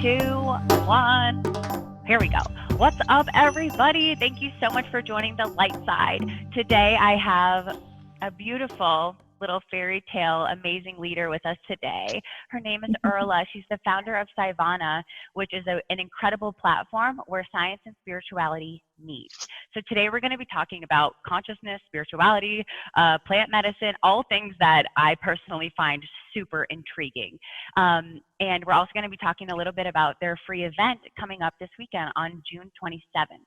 two, one. Here we go. What's up, everybody? Thank you so much for joining the light side. Today, I have a beautiful little fairy tale, amazing leader with us today. Her name is Earla. She's the founder of Scivana, which is an incredible platform where science and spirituality meet. So today we're going to be talking about consciousness, spirituality, plant medicine, all things that I personally find super intriguing. And we're also going to be talking a little bit about their free event coming up this weekend on June 27th.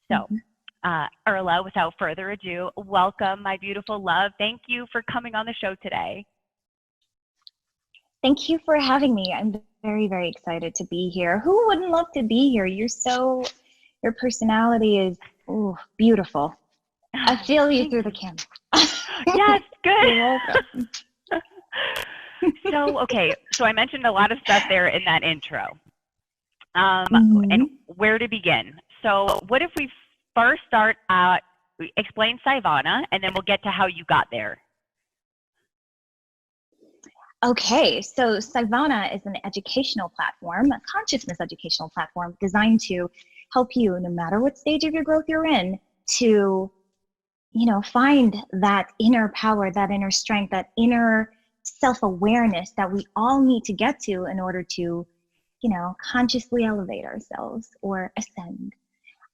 So. Earla, without further ado, welcome, my beautiful love. Thank you for coming on the show today. Thank you for having me. I'm very, very excited to be here. Who wouldn't love to be here? Your personality is beautiful. I feel you through the camera. Yes, good. You're welcome. So I mentioned a lot of stuff there in that intro. And where to begin? So what if we first start explain Scivana, and then we'll get to how you got there. Okay, so Scivana is an educational platform, a consciousness educational platform designed to help you, no matter what stage of your growth you're in, to, find that inner power, that inner strength, that inner self-awareness that we all need to get to in order to, consciously elevate ourselves or ascend.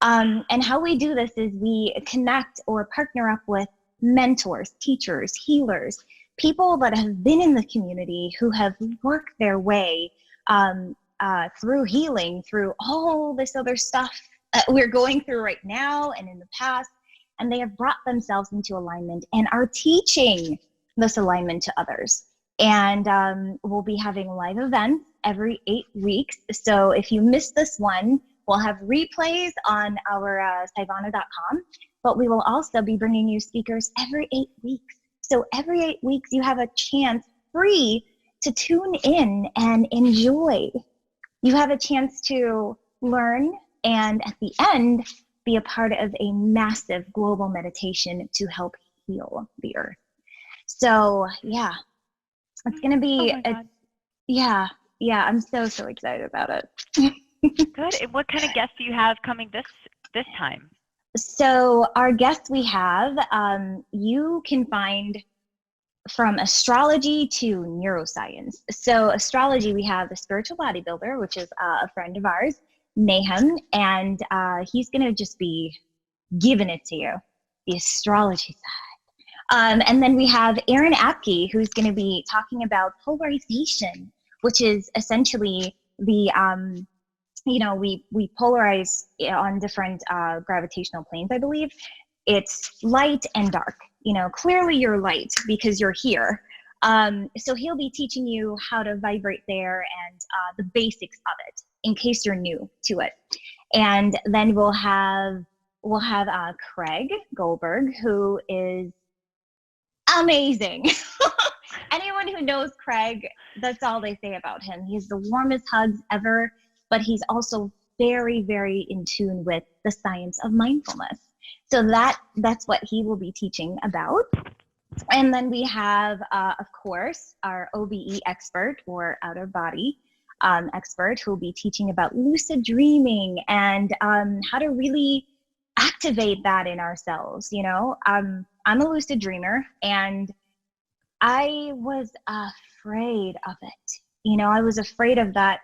And how we do this is we connect or partner up with mentors, teachers, healers, people that have been in the community who have worked their way through healing, through all this other stuff we're going through right now and in the past, and they have brought themselves into alignment and are teaching this alignment to others. And we'll be having live events every 8 weeks. So if you missed this one, we'll have replays on our Scivana.com, but we will also be bringing you speakers every 8 weeks. So every 8 weeks, you have a chance free to tune in and enjoy. You have a chance to learn and at the end, be a part of a massive global meditation to help heal the earth. So yeah, it's going to be, I'm so excited about it. Good. And what kind of guests do you have coming this time? So our guests we have, you can find from astrology to neuroscience. So astrology, we have the spiritual bodybuilder, which is a friend of ours, Nahum, and he's going to just be giving it to you, the astrology side. And then we have Aaron Apke, who's going to be talking about polarization, which is essentially the we polarize on different gravitational planes, I believe. It's light and dark. Clearly you're light because you're here. So he'll be teaching you how to vibrate there and the basics of it in case you're new to it. And then we'll have Craig Goldberg, who is amazing. Anyone who knows Craig, that's all they say about him. He's the warmest hugs ever. But he's also very in tune with the science of mindfulness. So that's what he will be teaching about. And then we have, of course, our OBE expert or outer body expert who will be teaching about lucid dreaming and how to really activate that in ourselves. I'm a lucid dreamer and I was afraid of it. I was afraid of that,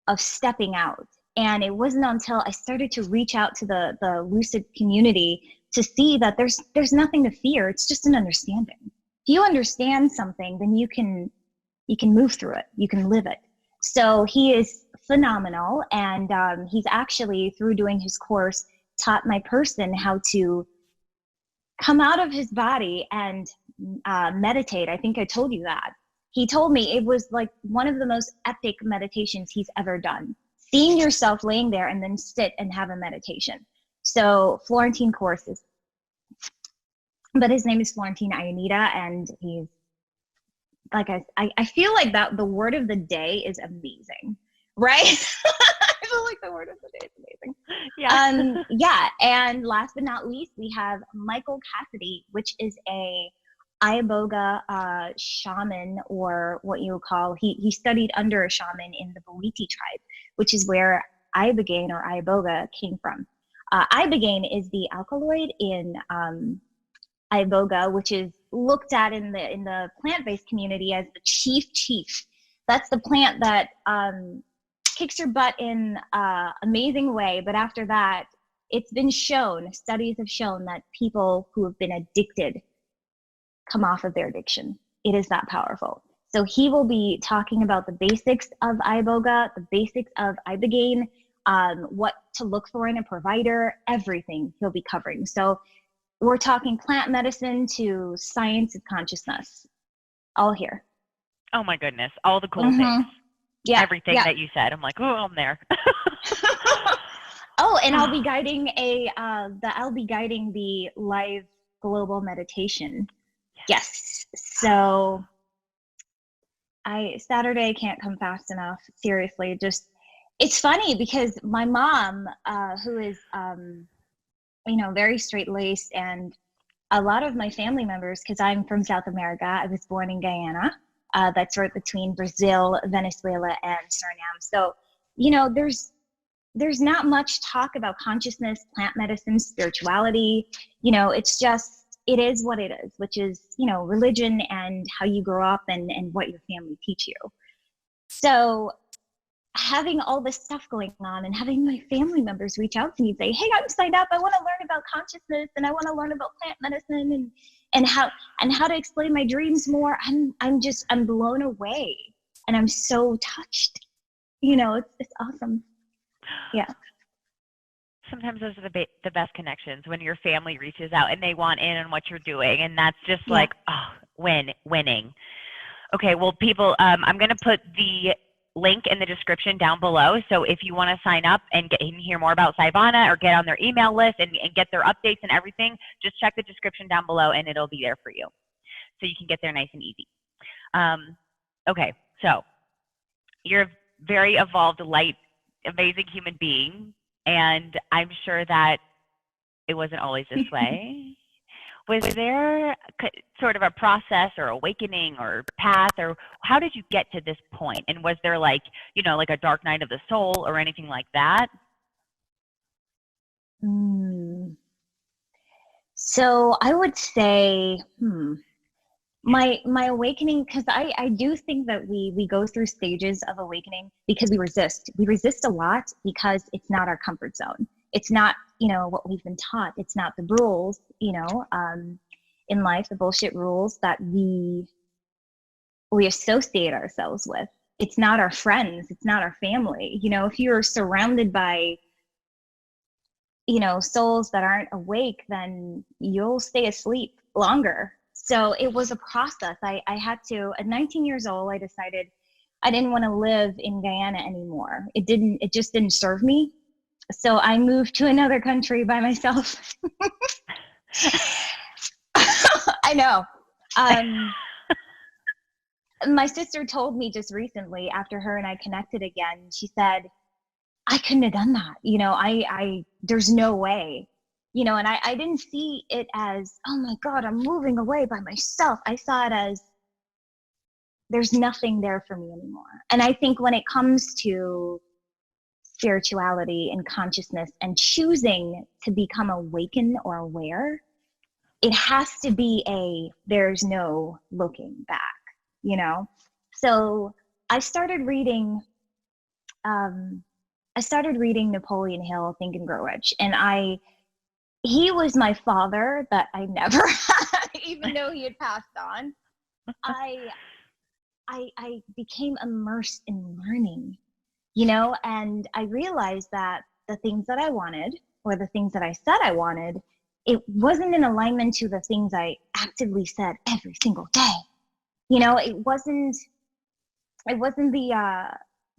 of stepping out. And it wasn't until I started to reach out to the lucid community to see that there's nothing to fear. It's just an understanding. If you understand something, then you can move through it. You can live it. So he is phenomenal. And he's actually, through doing his course, taught my person how to come out of his body and meditate. I think I told you that. He told me it was like one of the most epic meditations he's ever done. Seeing yourself laying there and then sit and have a meditation. So Florentine courses. But his name is Florentine Ionita, and he's, like I feel like that the word of the day is amazing, right? I feel like the word of the day is amazing. Yeah. And last but not least, we have Michael Cassidy, which is a Iboga shaman, or what you call, he studied under a shaman in the Bwiti tribe, which is where Ibogaine or Iboga came from. Ibogaine is the alkaloid in Iboga, which is looked at in the plant-based community as the chief. That's the plant that kicks your butt in an amazing way. But after that, it's been shown, studies have shown that people who have been addicted come off of their addiction. It is that powerful. So he will be talking about the basics of Iboga, the basics of Ibogaine, what to look for in a provider, everything he'll be covering. So we're talking plant medicine to science of consciousness, all here. Oh my goodness, all the cool things. Yeah, everything that you said. I'm like, oh, I'm there. Oh, and I'll be guiding the live global meditation. Yes. So Saturday can't come fast enough. Seriously, it's funny because my mom, who is, very straight-laced, and a lot of my family members, because I'm from South America, I was born in Guyana. That's right between Brazil, Venezuela, and Suriname. So, there's not much talk about consciousness, plant medicine, spirituality. It is what it is, which is, religion and how you grow up and what your family teach you. So having all this stuff going on and having my family members reach out to me and say, hey, I'm signed up. I want to learn about consciousness and I want to learn about plant medicine and how to explain my dreams more. I'm blown away and I'm so touched. It's awesome. Yeah. Sometimes those are the best connections, when your family reaches out and they want in on what you're doing, and that's just like, winning. Okay, well, people, I'm going to put the link in the description down below. So if you want to sign up and hear more about Scivana or get on their email list and get their updates and everything, just check the description down below and it'll be there for you. So you can get there nice and easy. Okay, so you're a very evolved, light, amazing human being. And I'm sure that it wasn't always this way. Was there sort of a process or awakening or path, or how did you get to this point? And was there like a dark night of the soul or anything like that? So I would say, my awakening, because I do think that we go through stages of awakening because we resist a lot because it's not our comfort zone. It's not what we've been taught. It's not the rules in life, the bullshit rules that we associate ourselves with. It's not our friends, it's not our family. If you're surrounded by souls that aren't awake, then you'll stay asleep longer. So it was a process. I had to, at 19 years old, I decided I didn't want to live in Guyana anymore. It just didn't serve me. So I moved to another country by myself. I know. My sister told me just recently, after her and I connected again, she said, I couldn't have done that. There's no way. And I didn't see it as, oh my God, I'm moving away by myself. I saw it as, there's nothing there for me anymore. And I think when it comes to spirituality and consciousness and choosing to become awakened or aware, it has to be there's no looking back, So I started reading Napoleon Hill, Think and Grow Rich. And he was my father that I never had, even though he had passed on. I became immersed in learning, and I realized that the things that I wanted, or the things that I said I wanted, it wasn't in alignment to the things I actively said every single day. It wasn't the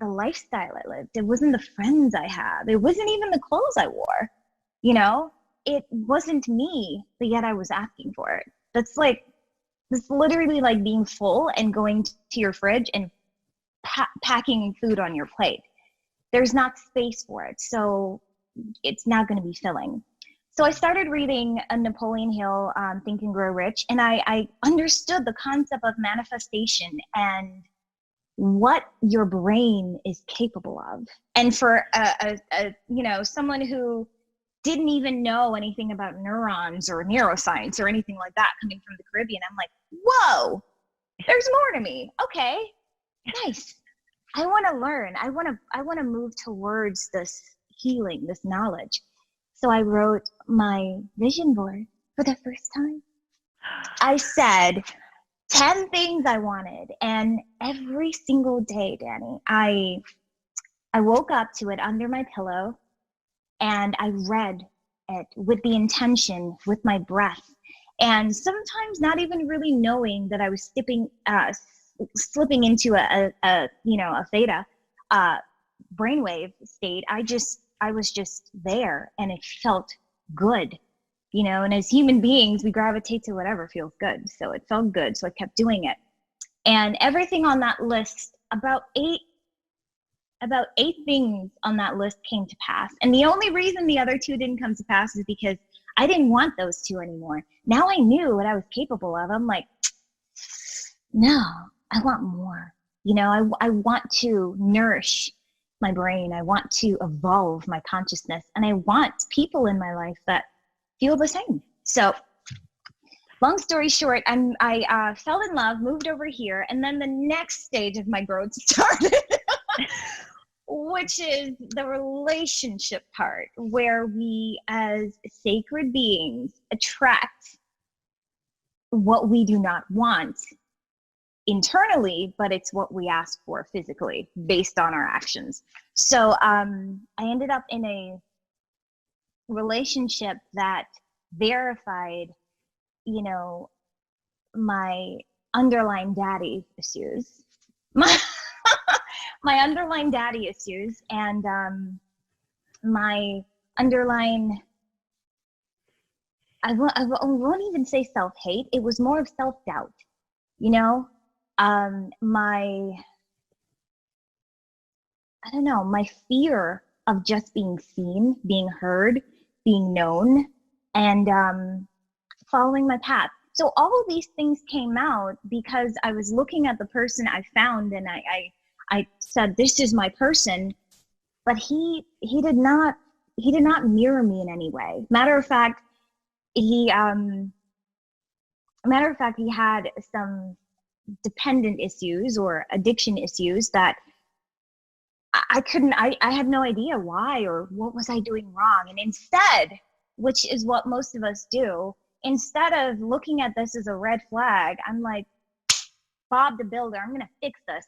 lifestyle I lived. It wasn't the friends I had. It wasn't even the clothes I wore. It wasn't me, but yet I was asking for it. That's literally like being full and going to your fridge and packing food on your plate. There's not space for it, so it's not going to be filling. So I started reading Napoleon Hill, Think and Grow Rich, and I understood the concept of manifestation and what your brain is capable of. And for someone who didn't even know anything about neurons or neuroscience or anything like that, coming from the Caribbean, I'm like, whoa, there's more to me. Okay, nice. I want to learn. I want to move towards this healing, this knowledge. So I wrote my vision board for the first time. I said 10 things I wanted, and every single day, Dani, I woke up to it under my pillow, and I read it with the intention, with my breath, and sometimes not even really knowing that I was slipping into a theta brainwave state. I was just there, and it felt good, and as human beings, we gravitate to whatever feels good. So it felt good. So I kept doing it. And everything on that list, about eight things on that list came to pass. And the only reason the other 2 didn't come to pass is because I didn't want those 2 anymore. Now I knew what I was capable of. I'm like, no, I want more. I want to nourish my brain. I want to evolve my consciousness, and I want people in my life that feel the same. So long story short, I fell in love, moved over here, and then the next stage of my growth started, which is the relationship part, where we as sacred beings attract what we do not want internally, but it's what we ask for physically based on our actions. So I ended up in a relationship that verified, my underlying daddy issues, my underlying daddy issues, and my underlying, I won't even say self-hate. It was more of self-doubt, my fear of just being seen, being heard, being known, and following my path. So all of these things came out because I was looking at the person I found, and I said, this is my person, but he did not mirror me in any way. Matter of fact, he had some dependent issues or addiction issues that I had no idea why or what was I doing wrong. And instead, which is what most of us do, instead of looking at this as a red flag, I'm like, Bob the Builder, I'm gonna fix this.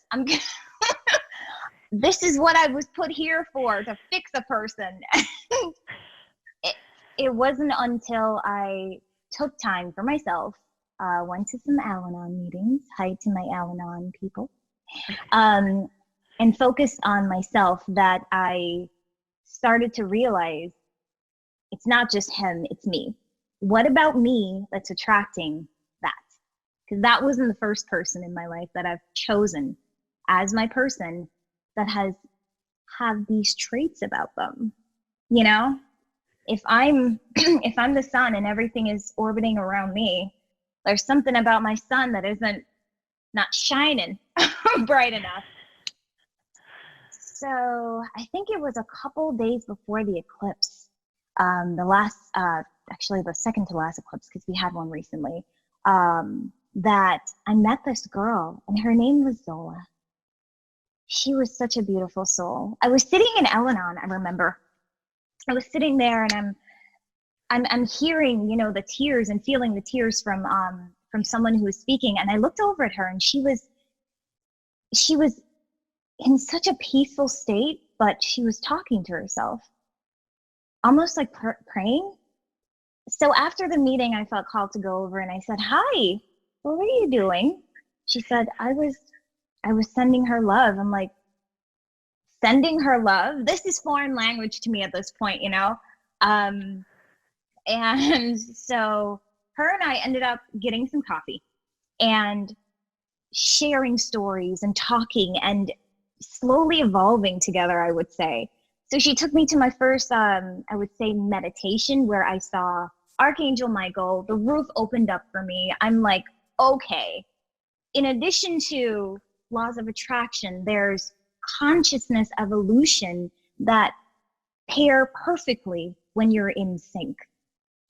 This is what I was put here for, to fix a person. It wasn't until I took time for myself, went to some Al-Anon meetings, hi to my Al-Anon people, and focused on myself, that I started to realize it's not just him, it's me. What about me that's attracting that? Because that wasn't the first person in my life that I've chosen as my person that have these traits about them. If I'm the sun and everything is orbiting around me, there's something about my sun that isn't not shining bright enough. So I think it was a couple days before the eclipse, actually the second to last eclipse, because we had one recently, that I met this girl, and her name was Zola. She was such a beautiful soul. I was sitting in Al-Anon, I remember. I was sitting there, and I'm hearing, the tears and feeling the tears from someone who was speaking, and I looked over at her, and she was in such a peaceful state, but she was talking to herself, almost like praying. So after the meeting, I felt called to go over, and I said, hi, what were you doing? She said, I was sending her love. I'm like, sending her love? This is foreign language to me at this point, And so her and I ended up getting some coffee and sharing stories and talking and slowly evolving together, I would say. So she took me to my first, I would say, meditation where I saw Archangel Michael. The roof opened up for me. I'm like, okay. In addition to laws of attraction, there's consciousness evolution that pair perfectly when you're in sync.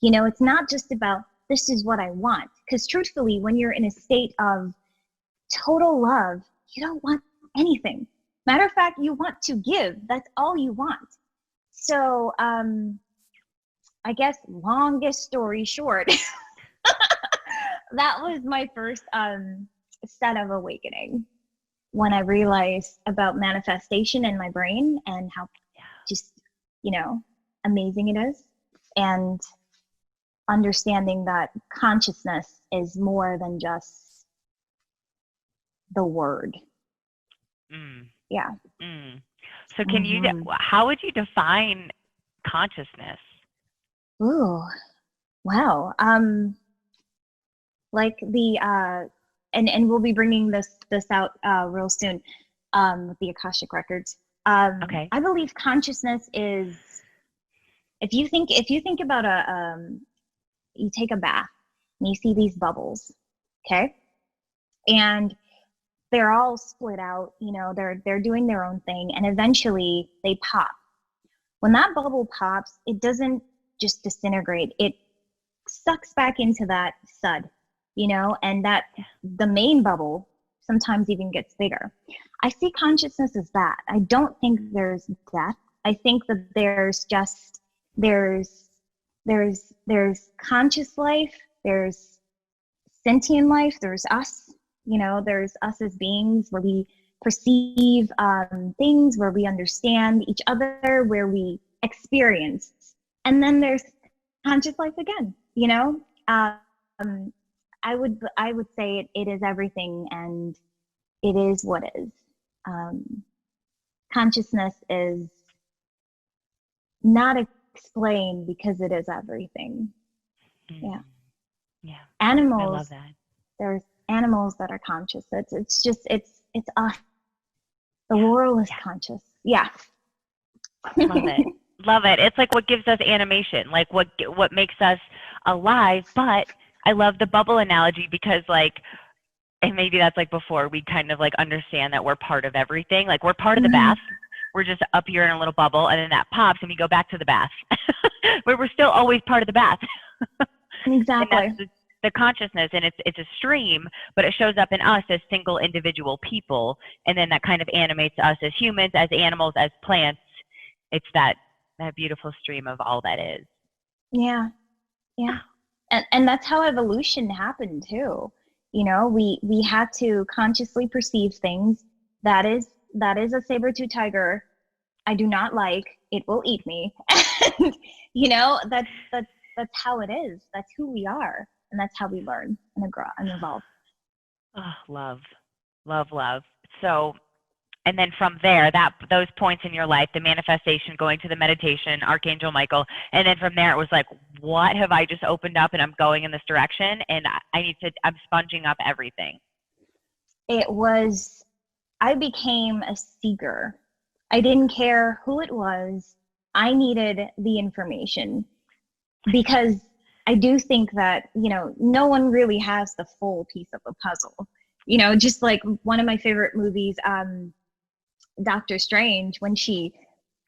You know, it's not just about this is what I want. Because truthfully, when you're in a state of total love, you don't want anything. Matter of fact, you want to give. That's all you want. So I guess longest story short, that was my first set of awakening when I realized about manifestation in my brain and how just, you know, amazing it is. And understanding that consciousness is more than just the word. Yeah. So can you, how would you define consciousness? Ooh, wow. Like the, and we'll be bringing this out real soon with the Akashic Records. Okay. I believe consciousness is, if you think about you take a bath and you see these bubbles, okay? And they're all split out, you know, they're doing their own thing, and eventually they pop. When that bubble pops, it doesn't just disintegrate, it sucks back into that sud, you know, and that the main bubble sometimes even gets bigger. I see consciousness as that. I don't think there's death. I think that there's conscious life, there's sentient life, there's us. You know, there's us as beings where we perceive things, where we understand each other, where we experience. And then there's conscious life again, you know? I would say it is everything, and it is what is. Consciousness is not explained because it is everything. Yeah. Animals, I love that. There's animals that are conscious. It's us. The world is conscious. Yeah. Love it. Love it. It's like what gives us animation, like what makes us alive. But I love the bubble analogy because, like, and maybe that's like before we kind of like understand that we're part of everything. Like we're part of the bath. We're just up here in a little bubble, and then that pops and we go back to the bath. But we're still always part of the bath. Exactly. And that's the consciousness, and it's a stream, but it shows up in us as single individual people, and then that kind of animates us as humans, as animals, as plants. It's that beautiful stream of all that is. Yeah. And that's how evolution happened too. You know, we had to consciously perceive things. That is a saber-tooth tiger. I do not like. It will eat me. And, you know, that's how it is. That's who we are. And that's how we learn and grow and evolve. Oh, love. So, and then from there, those points in your life, the manifestation, going to the meditation, Archangel Michael, and then from there it was like, what have I just opened up, and I'm going in this direction, and I'm sponging up everything. I became a seeker. I didn't care who it was. I needed the information because I do think that, you know, no one really has the full piece of the puzzle. You know, just like one of my favorite movies, Doctor Strange, when she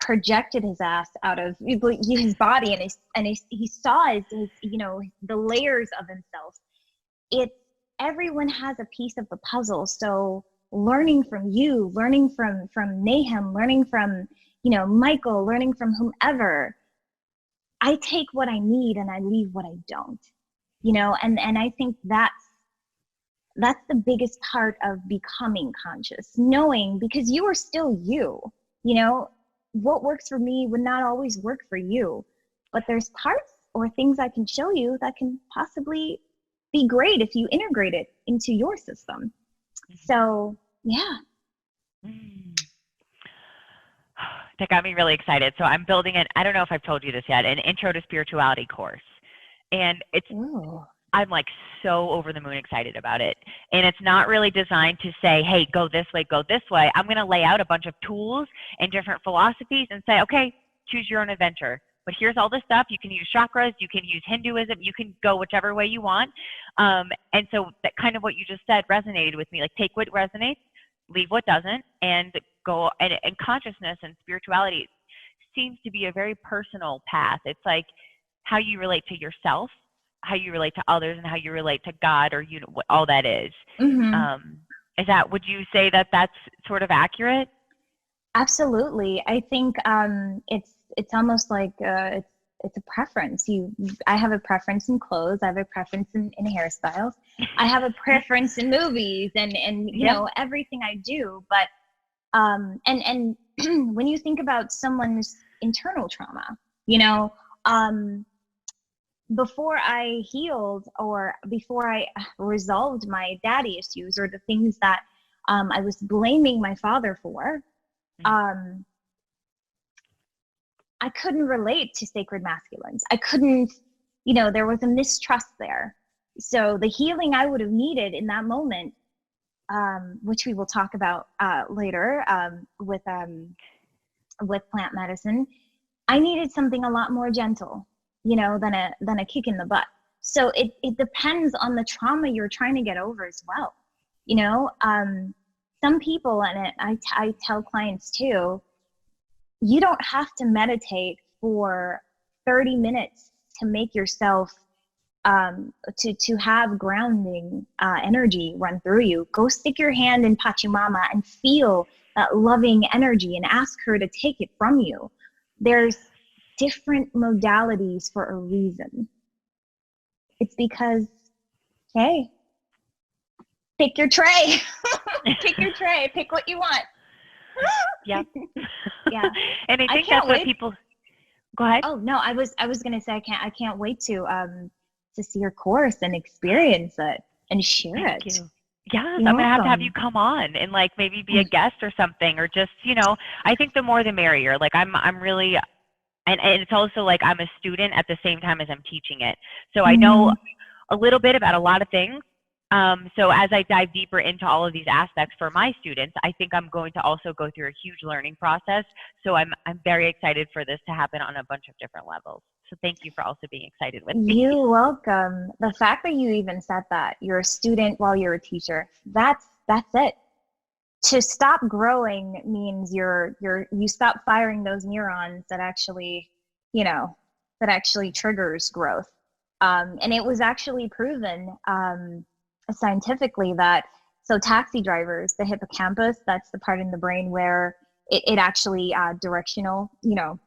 projected his ass out of his body and he saw his, you know, the layers of himself. Everyone has a piece of the puzzle. So learning from you, learning from Nahum, learning from, you know, Michael, learning from whomever, I take what I need and I leave what I don't, you know, and I think that's the biggest part of becoming conscious, knowing, because you are still you know, what works for me would not always work for you, but there's parts or things I can show you that can possibly be great if you integrate it into your system. So, yeah. That got me really excited. So I'm building I don't know if I've told you this yet, an intro to spirituality course. And it's I'm like so over the moon excited about it. And it's not really designed to say, hey, go this way, go this way. I'm going to lay out a bunch of tools and different philosophies and say, okay, choose your own adventure. But here's all the stuff. You can use chakras, you can use Hinduism, you can go whichever way you want. And so that kind of what you just said resonated with me. Like, take what resonates, leave what doesn't, and go. And consciousness and spirituality seems to be a very personal path. It's like how you relate to yourself, how you relate to others, and how you relate to God, or you know, what all that is. Is that, would you say that that's sort of accurate? Absolutely. I think it's almost like it's a preference. I have a preference in clothes. I have a preference in hairstyles. I have a preference in movies and you know, everything I do. But and when you think about someone's internal trauma, you know, before I healed or before I resolved my daddy issues or the things that I was blaming my father for, I couldn't relate to sacred masculines. I couldn't, you know, there was a mistrust there. So the healing I would have needed in that moment, which we will talk about later with plant medicine, I needed something a lot more gentle, you know, than a kick in the butt. So it depends on the trauma you're trying to get over as well. You know, some people, and I tell clients too, you don't have to meditate for 30 minutes to make yourself to have grounding energy run through you. Go stick your hand in Pachamama and feel that loving energy and ask her to take it from you. There's different modalities for a reason. It's because, hey, pick your tray. Pick your tray. Pick what you want. Yeah. Yeah. And I think that's what people, go ahead. Oh no, I was gonna say I can't wait to see your course and experience it and share Thank it. you. Yes, You're I'm gonna have welcome. you come on and like maybe be a guest or something, or just, you know, I think the more the merrier. Like I'm really, and it's also like I'm a student at the same time as I'm teaching it. So I know a little bit about a lot of things. So as I dive deeper into all of these aspects for my students, I think I'm going to also go through a huge learning process. So I'm very excited for this to happen on a bunch of different levels. So thank you for also being excited with me. You're welcome. The fact that you even said that you're a student while you're a teacher, that's it. To stop growing means you stop firing those neurons that actually, you know, that actually triggers growth. And it was actually proven scientifically that, so taxi drivers, the hippocampus, that's the part in the brain where it actually directional, you know,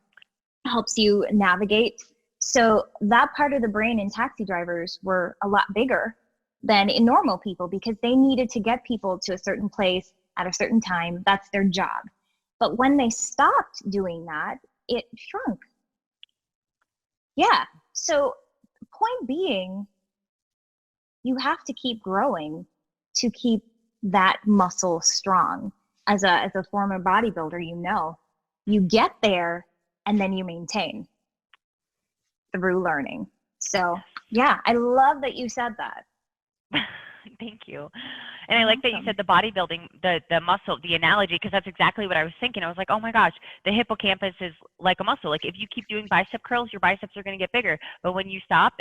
helps you navigate. So that part of the brain in taxi drivers were a lot bigger than in normal people because they needed to get people to a certain place at a certain time. That's their job. But when they stopped doing that, it shrunk. Yeah. So point being, you have to keep growing to keep that muscle strong. As a former bodybuilder, you know, you get there and then you maintain through learning. So yeah, I love that you said that. Thank you. And I like that you said the bodybuilding, the muscle, the analogy, because that's exactly what I was thinking. I was like, oh my gosh, the hippocampus is like a muscle. Like if you keep doing bicep curls, your biceps are going to get bigger. But when you stop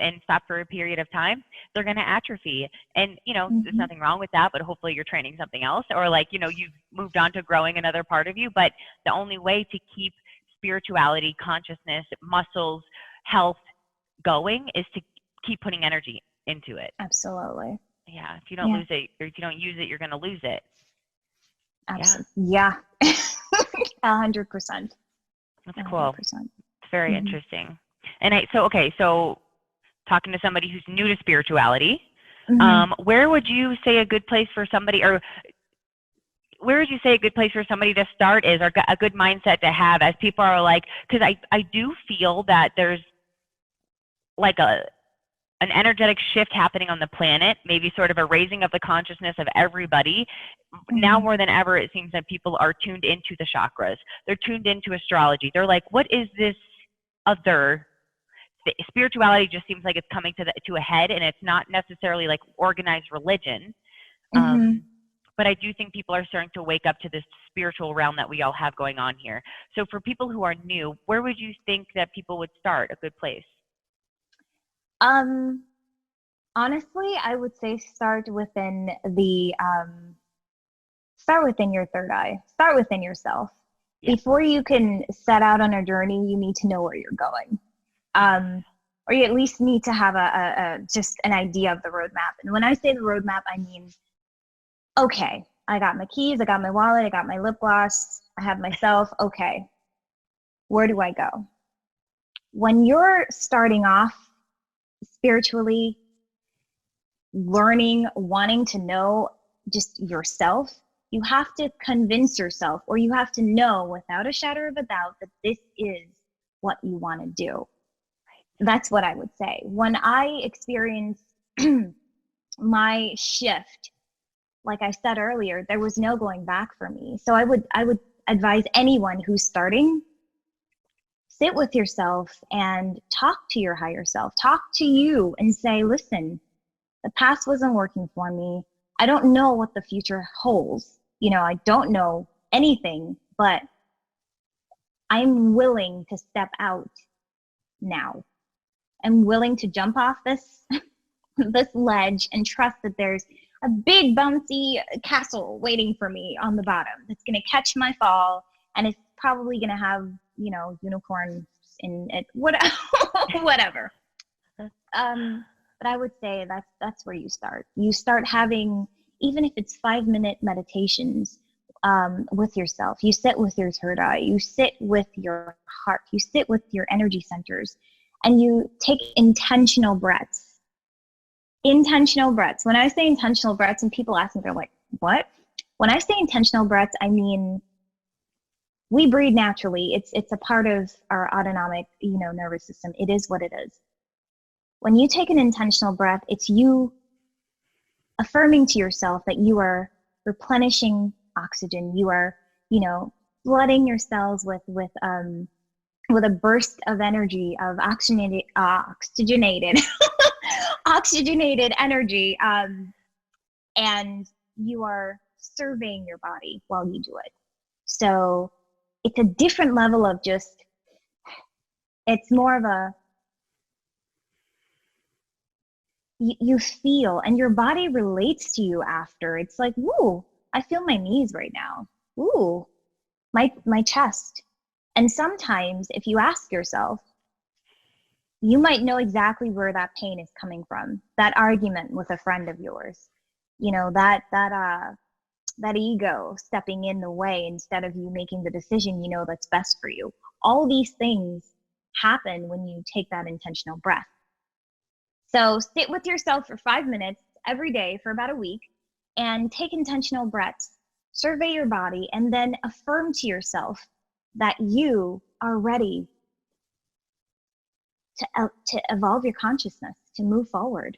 for a period of time, they're going to atrophy. And, you know, there's nothing wrong with that, but hopefully you're training something else, or like, you know, you've moved on to growing another part of you. But the only way to keep spirituality, consciousness, muscles, health going is to keep putting energy into it. Absolutely. Yeah, if you don't lose it, or if you don't use it, you're going to lose it. Absolutely. Yeah. 100%. That's cool. 100%. It's very interesting. And so talking to somebody who's new to spirituality, where would you say a good place for somebody, or where would you say a good place for somebody to start is, or a good mindset to have as people are like, because I do feel that there's like an energetic shift happening on the planet, maybe sort of a raising of the consciousness of everybody. Now more than ever, it seems that people are tuned into the chakras. They're tuned into astrology. They're like, what is this other spirituality just seems like it's coming to a head, and it's not necessarily like organized religion. Mm-hmm. But I do think people are starting to wake up to this spiritual realm that we all have going on here. So for people who are new, where would you think that people would start, a good place? Honestly, I would say start within your third eye. Start within yourself. Yeah. Before you can set out on a journey, you need to know where you're going. Or you at least need to have a just an idea of the roadmap. And when I say the roadmap, I mean, okay, I got my keys, I got my wallet, I got my lip gloss, I have myself. Okay, where do I go? When you're starting off spiritually, learning, wanting to know just yourself, you have to convince yourself, or you have to know without a shadow of a doubt that this is what you want to do. That's what I would say. When I experienced my shift, like I said earlier, there was no going back for me. So I would advise anyone who's starting, sit with yourself and talk to your higher self. Talk to you and say, listen, the past wasn't working for me. I don't know what the future holds. I don't know anything, but I'm willing to step out now. I'm willing to jump off this ledge and trust that there's a big bouncy castle waiting for me on the bottom that's going to catch my fall, and it's probably going to have, unicorns in it, whatever. But I would say that's where you start. You start having, even if it's 5-minute meditations with yourself. You sit with your third eye. You sit with your heart. You sit with your energy centers, and you take intentional breaths. Intentional breaths. When I say intentional breaths, and people ask me, they're like, what? When I say intentional breaths, I mean, we breathe naturally. It's a part of our autonomic, nervous system. It is what it is. When you take an intentional breath, it's you affirming to yourself that you are replenishing oxygen. You are, flooding your cells with a burst of energy, of oxygenated oxygenated energy, and you are surveying your body while you do it. So it's a different level of just, it's more of a, you feel, and your body relates to you after. It's like, woo, I feel my knees right now. Ooh, my chest. And sometimes if you ask yourself, you might know exactly where that pain is coming from. That argument with a friend of yours, that ego stepping in the way instead of you making the decision that's best for you. All these things happen when you take that intentional breath. So sit with yourself for 5 minutes every day for about a week and take intentional breaths. Survey your body and then affirm to yourself that you are ready to evolve your consciousness, to move forward.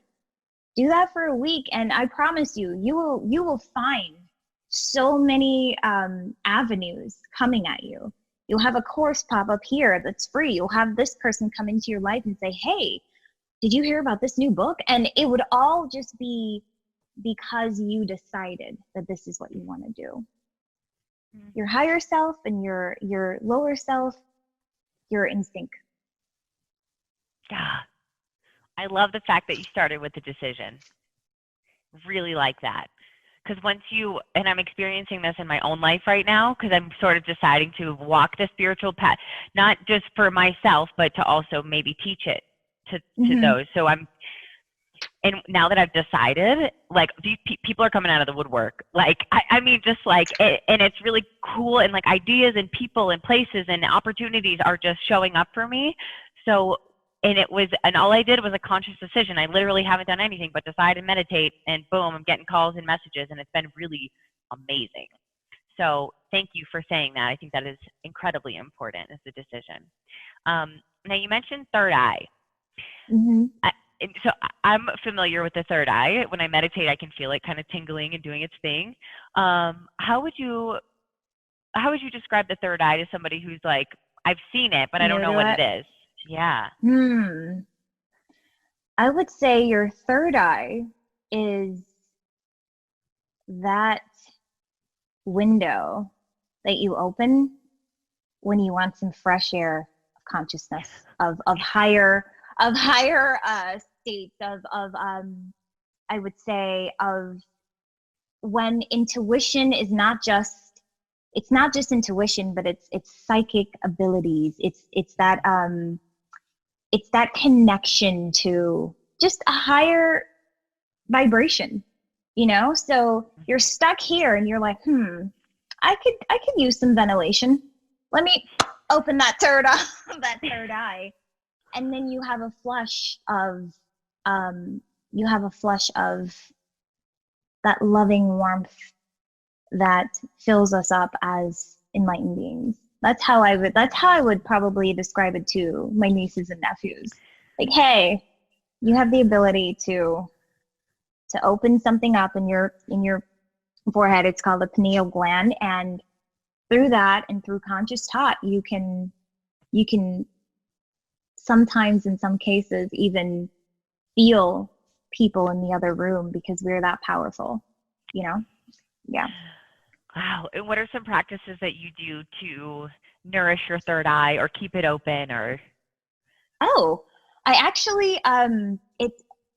Do that for a week, and I promise you, you will find so many avenues coming at you. You'll have a course pop up here that's free. You'll have this person come into your life and say, hey, did you hear about this new book? And it would all just be because you decided that this is what you want to do. Mm-hmm. Your higher self and your lower self, you're in sync. Yeah. I love the fact that you started with the decision. Really like that. Because once you, and I'm experiencing this in my own life right now, because I'm sort of deciding to walk the spiritual path, not just for myself, but to also maybe teach it to those. So and now that I've decided, like, these people are coming out of the woodwork. Like, I mean, just like, and it's really cool, and like ideas and people and places and opportunities are just showing up for me. So, and all I did was a conscious decision. I literally haven't done anything but decide and meditate, and boom, I'm getting calls and messages, and it's been really amazing. So thank you for saying that. I think that is incredibly important, as a decision. Now you mentioned third eye. Mm-hmm. So I'm familiar with the third eye. When I meditate, I can feel it kind of tingling and doing its thing. How would you describe the third eye to somebody who's like, I've seen it, but I don't know what it is? Yeah. I would say your third eye is that window that you open when you want some fresh air of consciousness, of higher states of I would say of when intuition is not just intuition, but it's psychic abilities. It's that connection to just a higher vibration, you know? So you're stuck here and you're like, I could use some ventilation. Let me open that third eye. And then you have a flush of that loving warmth that fills us up as enlightened beings. That's how I would probably describe it to my nieces and nephews. Like, hey, you have the ability to open something up in your forehead. It's called the pineal gland, and through that and through conscious thought, you can sometimes, in some cases, even feel people in the other room because we're that powerful, you know? Yeah. Wow. And what are some practices that you do to nourish your third eye or keep it open or? Oh, I actually,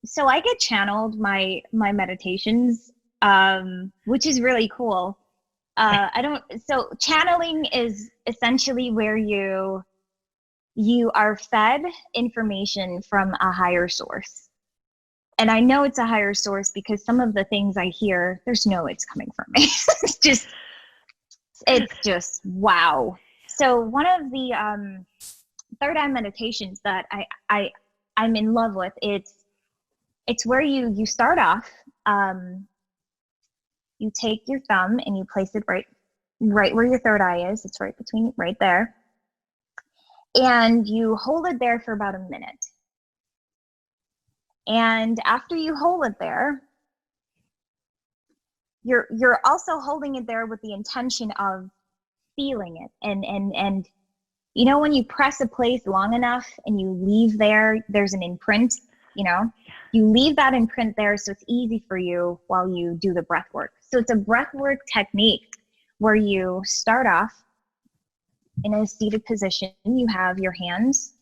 so I get channeled my meditations, which is really cool. So channeling is essentially where you are fed information from a higher source. And I know it's a higher source because some of the things I hear, there's no way it's coming from me. it's just wow. So one of the third eye meditations that I'm in love with, it's where you start off, you take your thumb and you place it right where your third eye is. It's right there. And you hold it there for about a minute. And after you hold it there, you're also holding it there with the intention of feeling it. And you know, when you press a place long enough and you leave there's an imprint, you know, you leave that imprint there so it's easy for you while you do the breath work. So it's a breath work technique where you start off in a seated position. You have your hands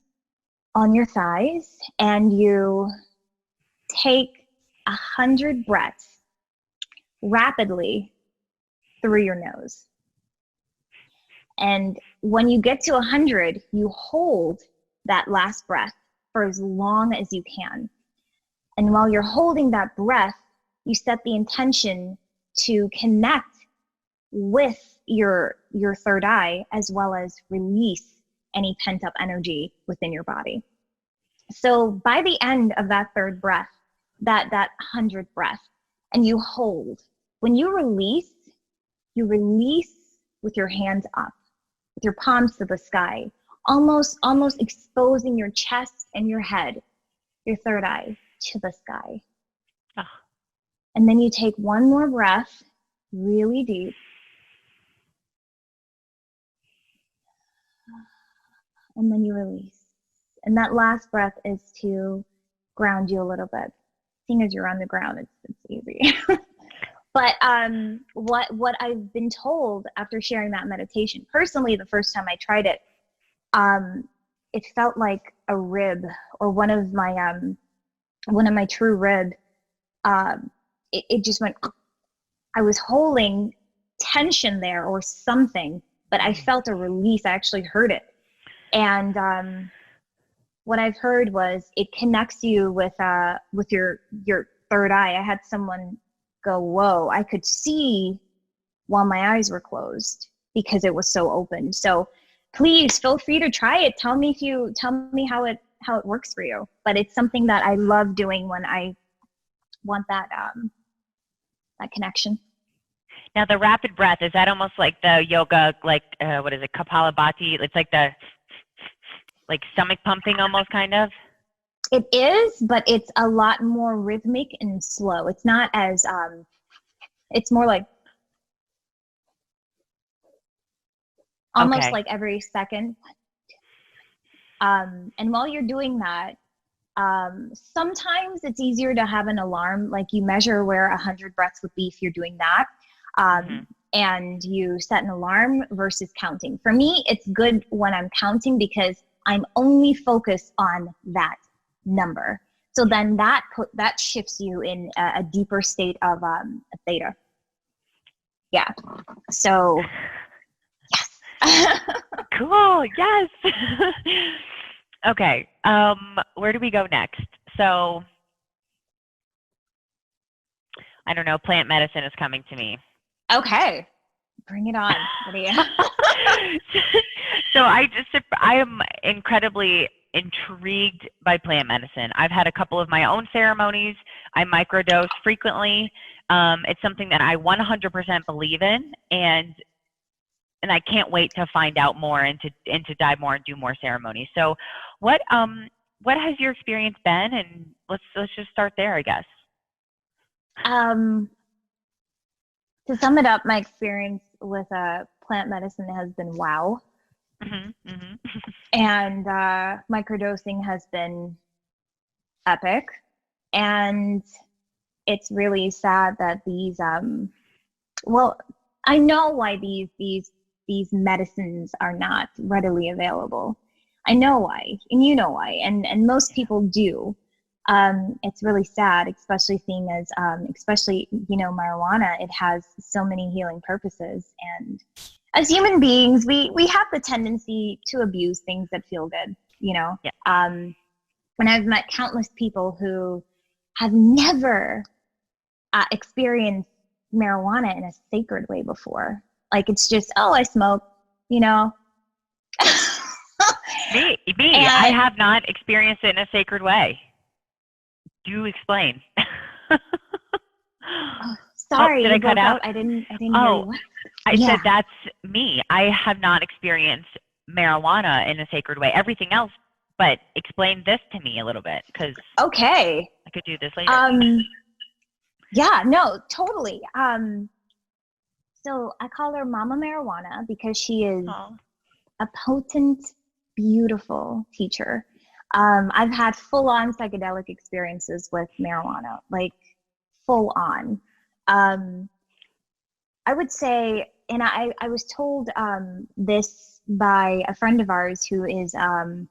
on your thighs and you take 100 breaths rapidly through your nose. And when you get to 100, you hold that last breath for as long as you can. And while you're holding that breath, you set the intention to connect with your third eye, as well as release any pent-up energy within your body. So by the end of that third breath, that 100th breath, and you hold, when you release with your hands up, with your palms to the sky, almost exposing your chest and your head, your third eye to the sky. Oh. And then you take one more breath, really deep. And then you release. And that last breath is to ground you a little bit. Seeing as you're on the ground, it's easy. But what I've been told after sharing that meditation, personally, the first time I tried it, it felt like a rib or one of my true rib. It just went. I was holding tension there or something, but I felt a release. I actually heard it, and what I've heard was it connects you with your third eye. I had someone go, whoa, I could see while my eyes were closed because it was so open. So please feel free to try it. Tell me how it works for you. But it's something that I love doing when I want that connection. Now the rapid breath, is that almost like the yoga, like what is it, Kapalabhati? It's like the stomach pumping almost, kind of? It is, but it's a lot more rhythmic and slow. It's not as, it's more like almost like every second. And while you're doing that, sometimes it's easier to have an alarm, like you measure where 100 breaths would be if you're doing that. And you set an alarm versus counting. For me, it's good when I'm counting because I'm only focused on that number. So then that shifts you in a deeper state of theta. Yeah. So, yes. Cool. Yes. Okay. Where do we go next? So, I don't know. Plant medicine is coming to me. Okay. Bring it on. Lydia. So I am incredibly intrigued by plant medicine. I've had a couple of my own ceremonies. I microdose frequently. It's something that I 100% believe in, and I can't wait to find out more and to dive more and do more ceremonies. So, what has your experience been? And let's just start there, I guess. To sum it up, my experience with plant medicine has been wow. And microdosing has been epic. And it's really sad that these, well, I know why these medicines are not readily available. I know why, and you know why, and most people do. It's really sad, especially seeing as, marijuana, it has so many healing purposes. And as human beings, we have the tendency to abuse things that feel good, Yeah. And I've met countless people who have never experienced marijuana in a sacred way before. Like, it's just, oh, I smoke, Me. I have not experienced it in a sacred way. Do explain. Sorry, did I cut out? I didn't hear you. I said that's me. I have not experienced marijuana in a sacred way. Everything else, but explain this to me a little bit, because okay, I could do this later. Yeah, no, totally. So I call her Mama Marijuana because she is a potent, beautiful teacher. I've had full-on psychedelic experiences with marijuana, like full-on. I would say, and I was told this by a friend of ours who is an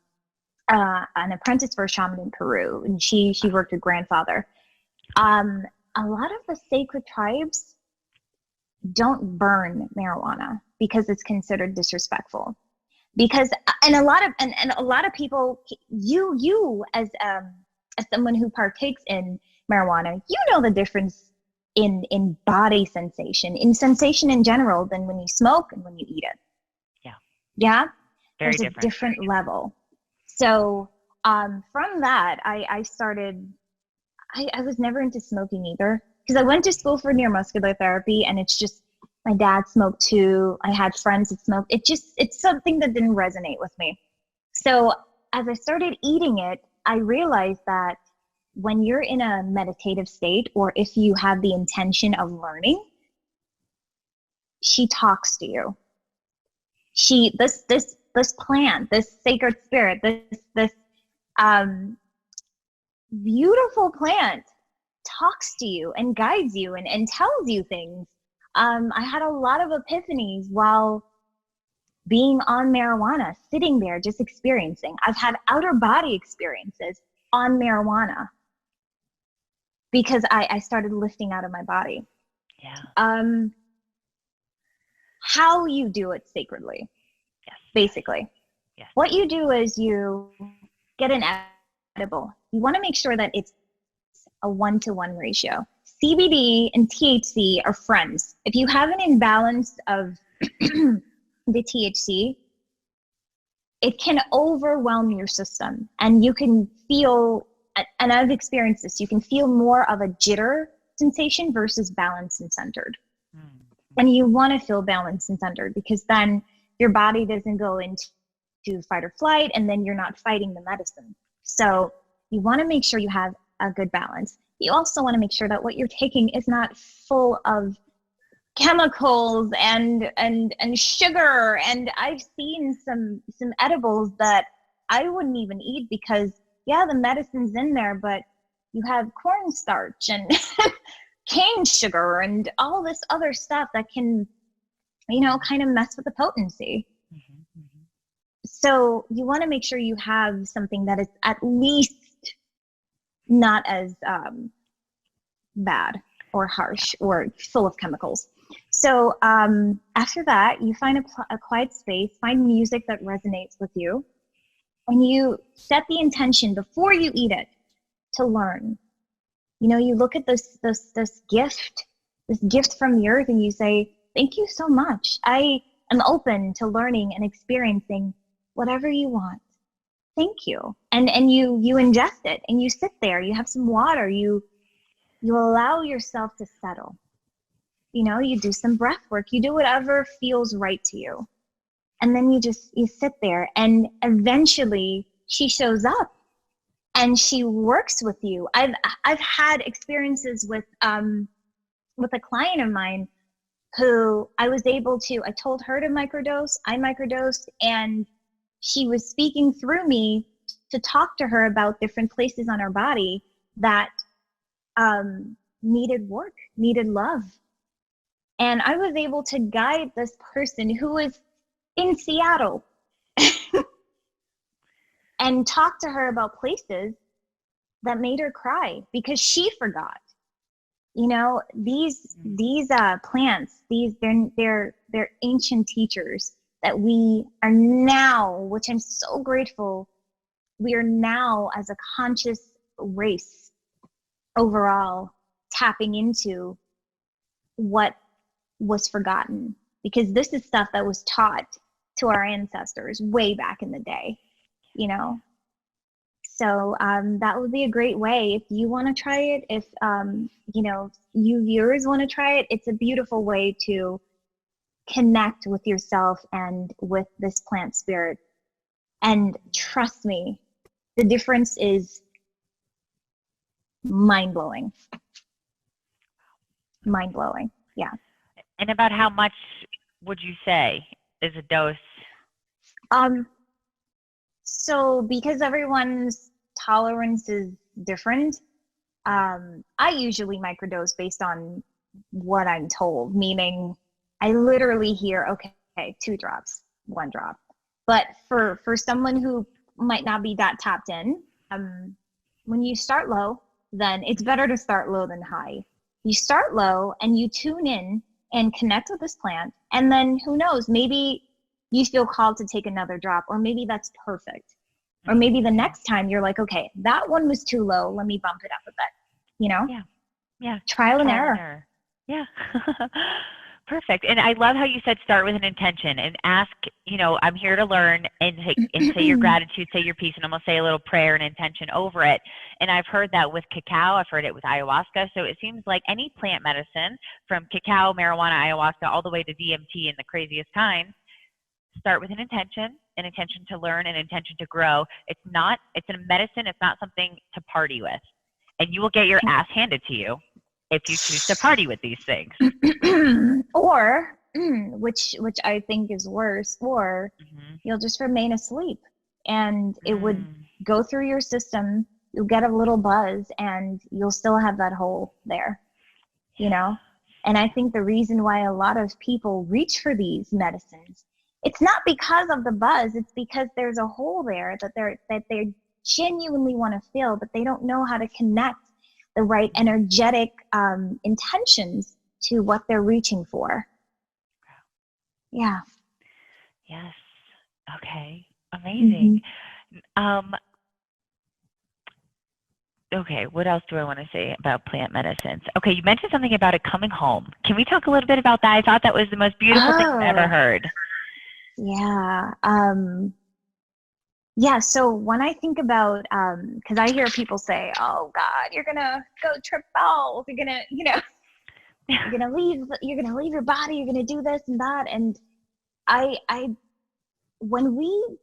apprentice for a shaman in Peru, and she worked with grandfather. A lot of the sacred tribes don't burn marijuana because it's considered disrespectful. Because a lot of people, you as someone who partakes in marijuana, you know the difference in body sensation, in sensation in general, than when you smoke and when you eat it. Yeah. Very There's a different level. So from that, I started. I was never into smoking either, because I went to school for neuromuscular therapy, and it's just, my dad smoked too. I had friends that smoked. It's something that didn't resonate with me. So as I started eating it, I realized that when you're in a meditative state, or if you have the intention of learning, she talks to you. This plant, this sacred spirit, this beautiful plant talks to you and guides you and tells you things. I had a lot of epiphanies while being on marijuana, sitting there just experiencing. I've had outer body experiences on marijuana because I started lifting out of my body. Yeah. How you do it sacredly, basically. Yes. What you do is you get an edible. You want to make sure that it's a 1-to-1 ratio. CBD and THC are friends. If you have an imbalance of the THC, it can overwhelm your system, and you can feel, and I've experienced this, you can feel more of a jitter sensation versus balanced and centered. And you want to feel balanced and centered, because then your body doesn't go into fight or flight, and then you're not fighting the medicine. So you want to make sure you have a good balance. You also want to make sure that what you're taking is not full of chemicals and sugar. And I've seen some edibles that I wouldn't even eat, because yeah, the medicine's in there, but you have cornstarch and cane sugar and all this other stuff that can, kind of mess with the potency. Mm-hmm, mm-hmm. So you want to make sure you have something that is at least not as bad or harsh or full of chemicals. So after that, you find a quiet space, find music that resonates with you, and you set the intention before you eat it to learn. You look at this gift from the earth, and you say, thank you so much. I am open to learning and experiencing whatever you want. Thank you. And you ingest it, and you sit there, you have some water, you allow yourself to settle. You do some breath work, you do whatever feels right to you. And then you sit there, and eventually she shows up and she works with you. I've had experiences with a client of mine who I told her to microdose, I microdosed, and she was speaking through me to talk to her about different places on her body that needed work, needed love. And I was able to guide this person who was in Seattle and talk to her about places that made her cry because she forgot. These plants, they're ancient teachers that we are now, which I'm so grateful, we are now as a conscious race overall tapping into what was forgotten, because this is stuff that was taught to our ancestors way back in the day, So that would be a great way if you want to try it. If you viewers want to try it, it's a beautiful way to connect with yourself and with this plant spirit. And trust me, the difference is mind-blowing. Mind-blowing, yeah. And about how much would you say is a dose? So because everyone's tolerance is different, I usually microdose based on what I'm told, meaning I literally hear, okay, 2 drops, 1 drop. But for someone who might not be that tapped in, when you start low, then it's better to start low than high. You start low and you tune in and connect with this plant, and then who knows, maybe you feel called to take another drop, or maybe that's perfect. Or maybe the next time you're like, okay, that one was too low, let me bump it up a bit, Yeah. Trial and error. Yeah. Perfect. And I love how you said start with an intention and ask, I'm here to learn, and say your gratitude, say your piece, and almost say a little prayer and intention over it. And I've heard that with cacao. I've heard it with ayahuasca. So it seems like any plant medicine, from cacao, marijuana, ayahuasca, all the way to DMT and the craziest kind, start with an intention to learn, an intention to grow. It's a medicine. It's not something to party with. And you will get your ass handed to you if you choose to party with these things. Or, which I think is worse, or you'll just remain asleep, and it would go through your system, you'll get a little buzz, and you'll still have that hole there, And I think the reason why a lot of people reach for these medicines, it's not because of the buzz, it's because there's a hole there that they genuinely want to fill, but they don't know how to connect the right energetic intentions to what they're reaching for. Yeah. Yes. Okay. Amazing. Okay, what else do I want to say about plant medicines? Okay, you mentioned something about it coming home. Can we talk a little bit about that? I thought that was the most beautiful thing I've ever heard. Yeah. Yeah, so when I think about, because I hear people say, oh God, you're going to go trip balls, you're going to, you're going to leave your body, you're going to do this and that. And when we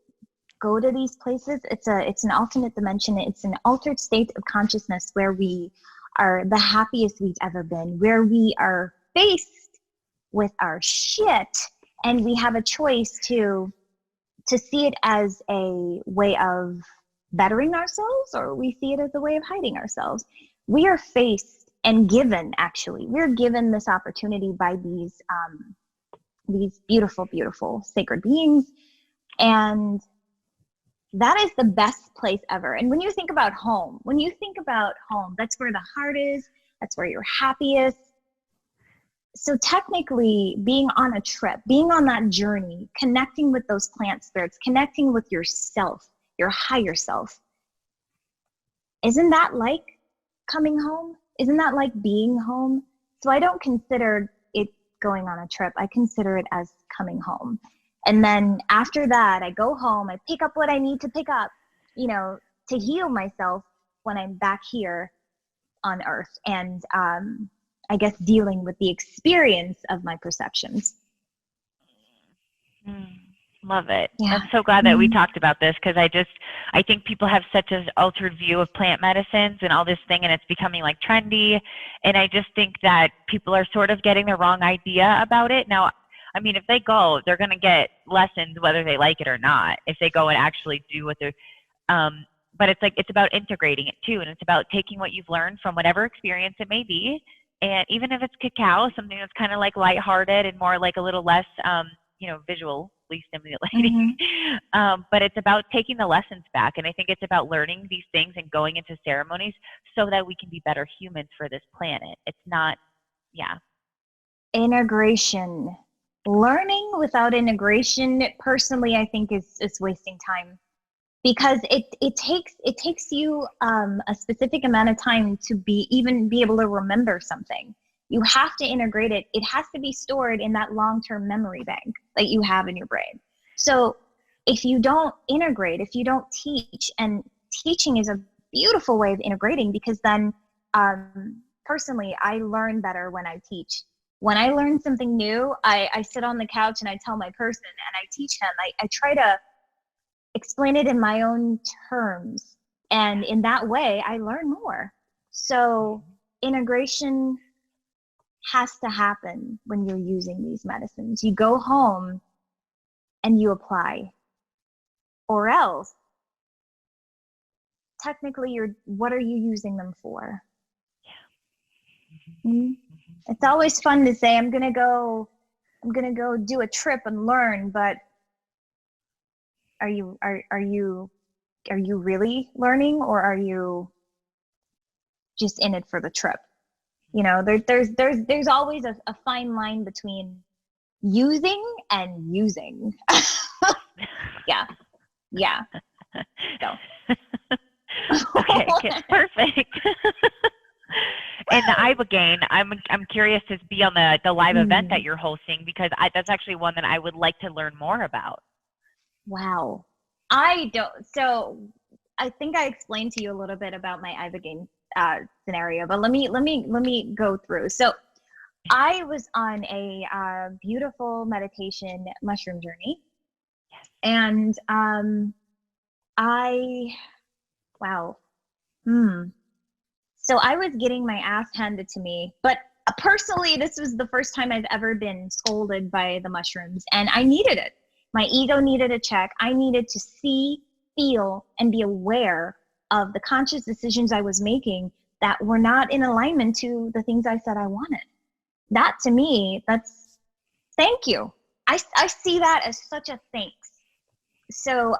go to these places, it's an alternate dimension. It's an altered state of consciousness where we are the happiest we've ever been, where we are faced with our shit, and we have a choice to to see it as a way of bettering ourselves, or we see it as a way of hiding ourselves. We are faced and given, actually, we're given this opportunity by these beautiful, beautiful sacred beings. And that is the best place ever. And when you think about home, that's where the heart is, that's where you're happiest. So technically, being on a trip, being on that journey, connecting with those plant spirits, connecting with yourself, your higher self, isn't that like coming home? Isn't that like being home? So I don't consider it going on a trip. I consider it as coming home. And then after that, I go home, I pick up what I need to pick up, to heal myself when I'm back here on Earth. And I guess dealing with the experience of my perceptions. Love it. Yeah. I'm so glad that we talked about this, because I think people have such an altered view of plant medicines and all this thing, and it's becoming like trendy. And I just think that people are sort of getting the wrong idea about it. Now, I mean, if they go, they're going to get lessons whether they like it or not, if they go and actually do what they're, but it's about integrating it too. And it's about taking what you've learned from whatever experience it may be. And even if it's cacao, something that's kind of like lighthearted and more like a little less, visually stimulating. But it's about taking the lessons back. And I think it's about learning these things and going into ceremonies so that we can be better humans for this planet. It's not, Integration. Learning without integration, personally, I think is wasting time, because it takes you a specific amount of time to be able to remember something. You have to integrate it. It has to be stored in that long-term memory bank that you have in your brain. So if you don't integrate, if you don't teach, and teaching is a beautiful way of integrating, because then personally, I learn better when I teach. When I learn something new, I sit on the couch and I tell my person and I teach him. I try to explain it in my own terms. And in that way, I learn more. So integration has to happen when you're using these medicines. You go home and you apply. Or else, technically, what are you using them for? It's always fun to say, I'm gonna go do a trip and learn, but are you really learning, or are you just in it for the trip? There's always a fine line between using and using. Yeah. So. Okay, perfect. And the Ibogaine, I'm curious to be on the live event that you're hosting, because that's actually one that I would like to learn more about. Wow. So I think I explained to you a little bit about my Ibogaine scenario, but let me go through. So I was on a beautiful meditation mushroom journey, and So I was getting my ass handed to me, but personally, this was the first time I've ever been scolded by the mushrooms, and I needed it. My ego needed a check. I needed to see, feel, and be aware of the conscious decisions I was making that were not in alignment to the things I said I wanted. That, to me, that's thank you. I see that as such a thanks. So,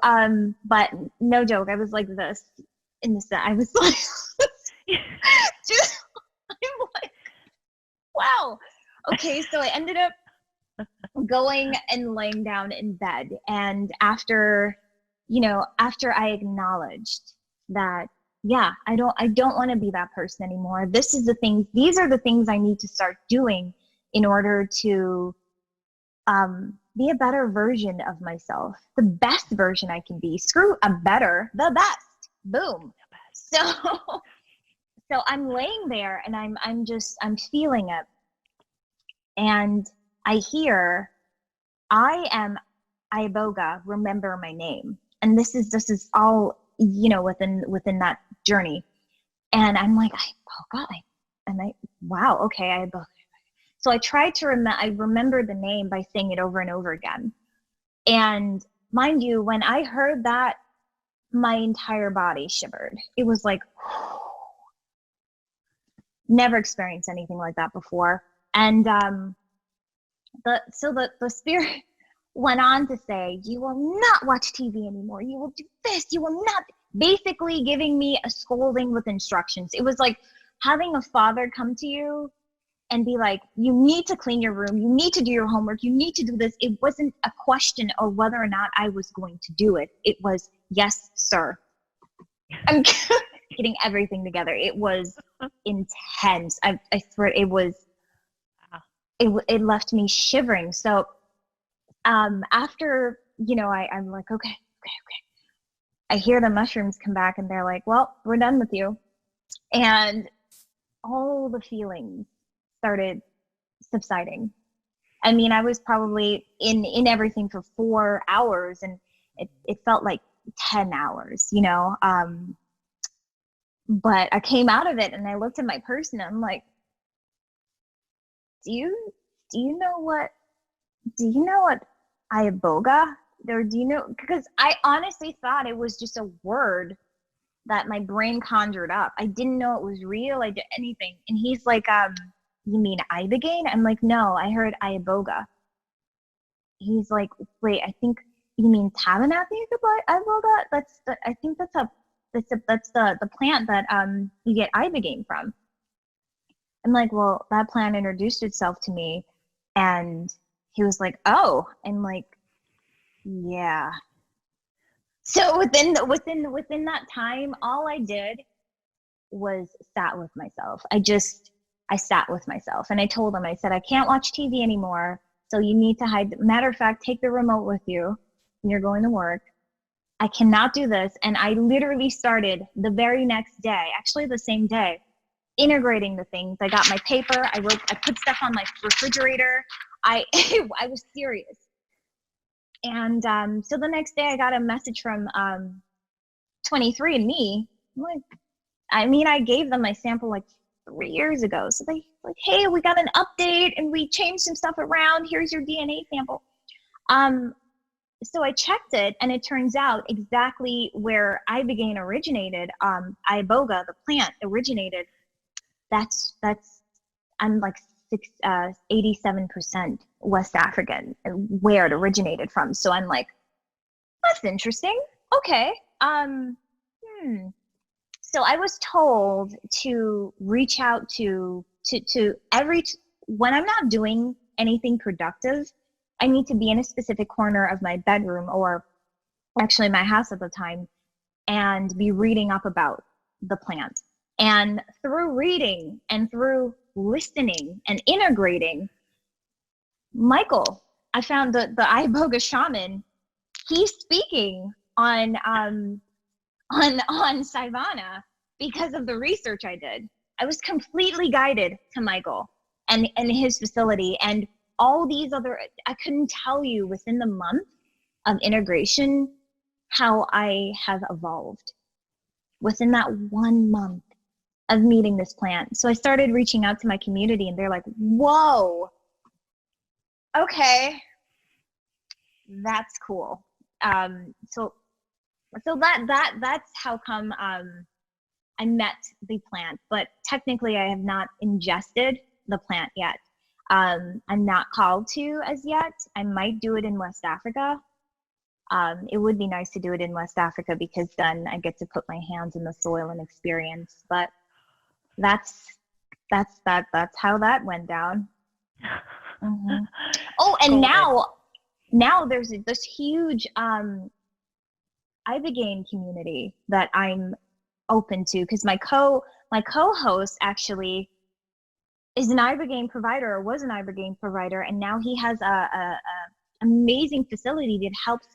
but no joke, I was like this in the set. I was like, I'm like, wow. Okay, so I ended up going and laying down in bed, and after I acknowledged that, I don't want to be that person anymore. These are the things I need to start doing in order to be a better version of myself, the best version I can be. Screw a better, the best. Boom. So I'm laying there and I'm feeling it, and I hear, I am Iboga, remember my name. And this is all, within that journey. And I'm like, Iboga, wow, okay, Iboga. So I tried to I remembered the name by saying it over and over again. And mind you, when I heard that, my entire body shivered. It was like, never experienced anything like that before. And the spirit went on to say, you will not watch TV anymore. You will do this. You will not. Basically giving me a scolding with instructions. It was like having a father come to you and be like, you need to clean your room. You need to do your homework. You need to do this. It wasn't a question of whether or not I was going to do it. It was, yes, sir. I'm getting everything together. It was intense. I swear it was, it left me shivering. So after, I'm like, okay. I hear the mushrooms come back and they're like, well, we're done with you. And all the feelings started subsiding. I mean, I was probably in everything for 4 hours, and it felt like 10 hours, but I came out of it and I looked at my purse and I'm like, do you know what Iboga, or do you know, because I honestly thought it was just a word that my brain conjured up. I didn't know it was real. I did anything. And he's like, you mean Ibogaine? I'm like, no, I heard Iboga. He's like, wait, I think you mean Tabernacle Iboga? I think that's the plant that you get Ibogaine from. I'm like, well, that plant introduced itself to me, and he was like, oh, and like, yeah. So within that time, all I did was sat with myself. I sat with myself, and I told him, I said, I can't watch TV anymore. So you need to hide. Matter of fact, take the remote with you when you're going to work. I cannot do this. And I literally started the very next day, actually the same day, integrating the things. I got my paper. I put stuff on my refrigerator. I was serious. And so the next day I got a message from 23andMe. I gave them my sample like 3 years ago. So they like, hey, we got an update and we changed some stuff around. Here's your DNA sample. So I checked it, and it turns out exactly where Ibogaine originated, Iboga, the plant, originated. I'm like 87% West African, where it originated from. So I'm like, that's interesting. Okay. So I was told to reach out to when I'm not doing anything productive, I need to be in a specific corner of my bedroom, or actually my house at the time, and be reading up about the plant. And through reading and through listening and integrating, Michael, I found the Iboga shaman, he's speaking on Scivana because of the research I did. I was completely guided to Michael and his facility, and all these other, I couldn't tell you within the month of integration how I have evolved within that 1 month of meeting this plant. So I started reaching out to my community, and they're like, whoa, okay, that's cool. So that's how come I met the plant, but technically I have not ingested the plant yet. I'm not called to as yet. I might do it in West Africa. It would be nice to do it in West Africa, because then I get to put my hands in the soil and experience. But that's how that went down. Mm-hmm. Oh, and now there's this huge Ibogaine community that I'm open to, because my co-host actually is an Ibogaine provider, or was an Ibogaine provider, and now he has a amazing facility that helps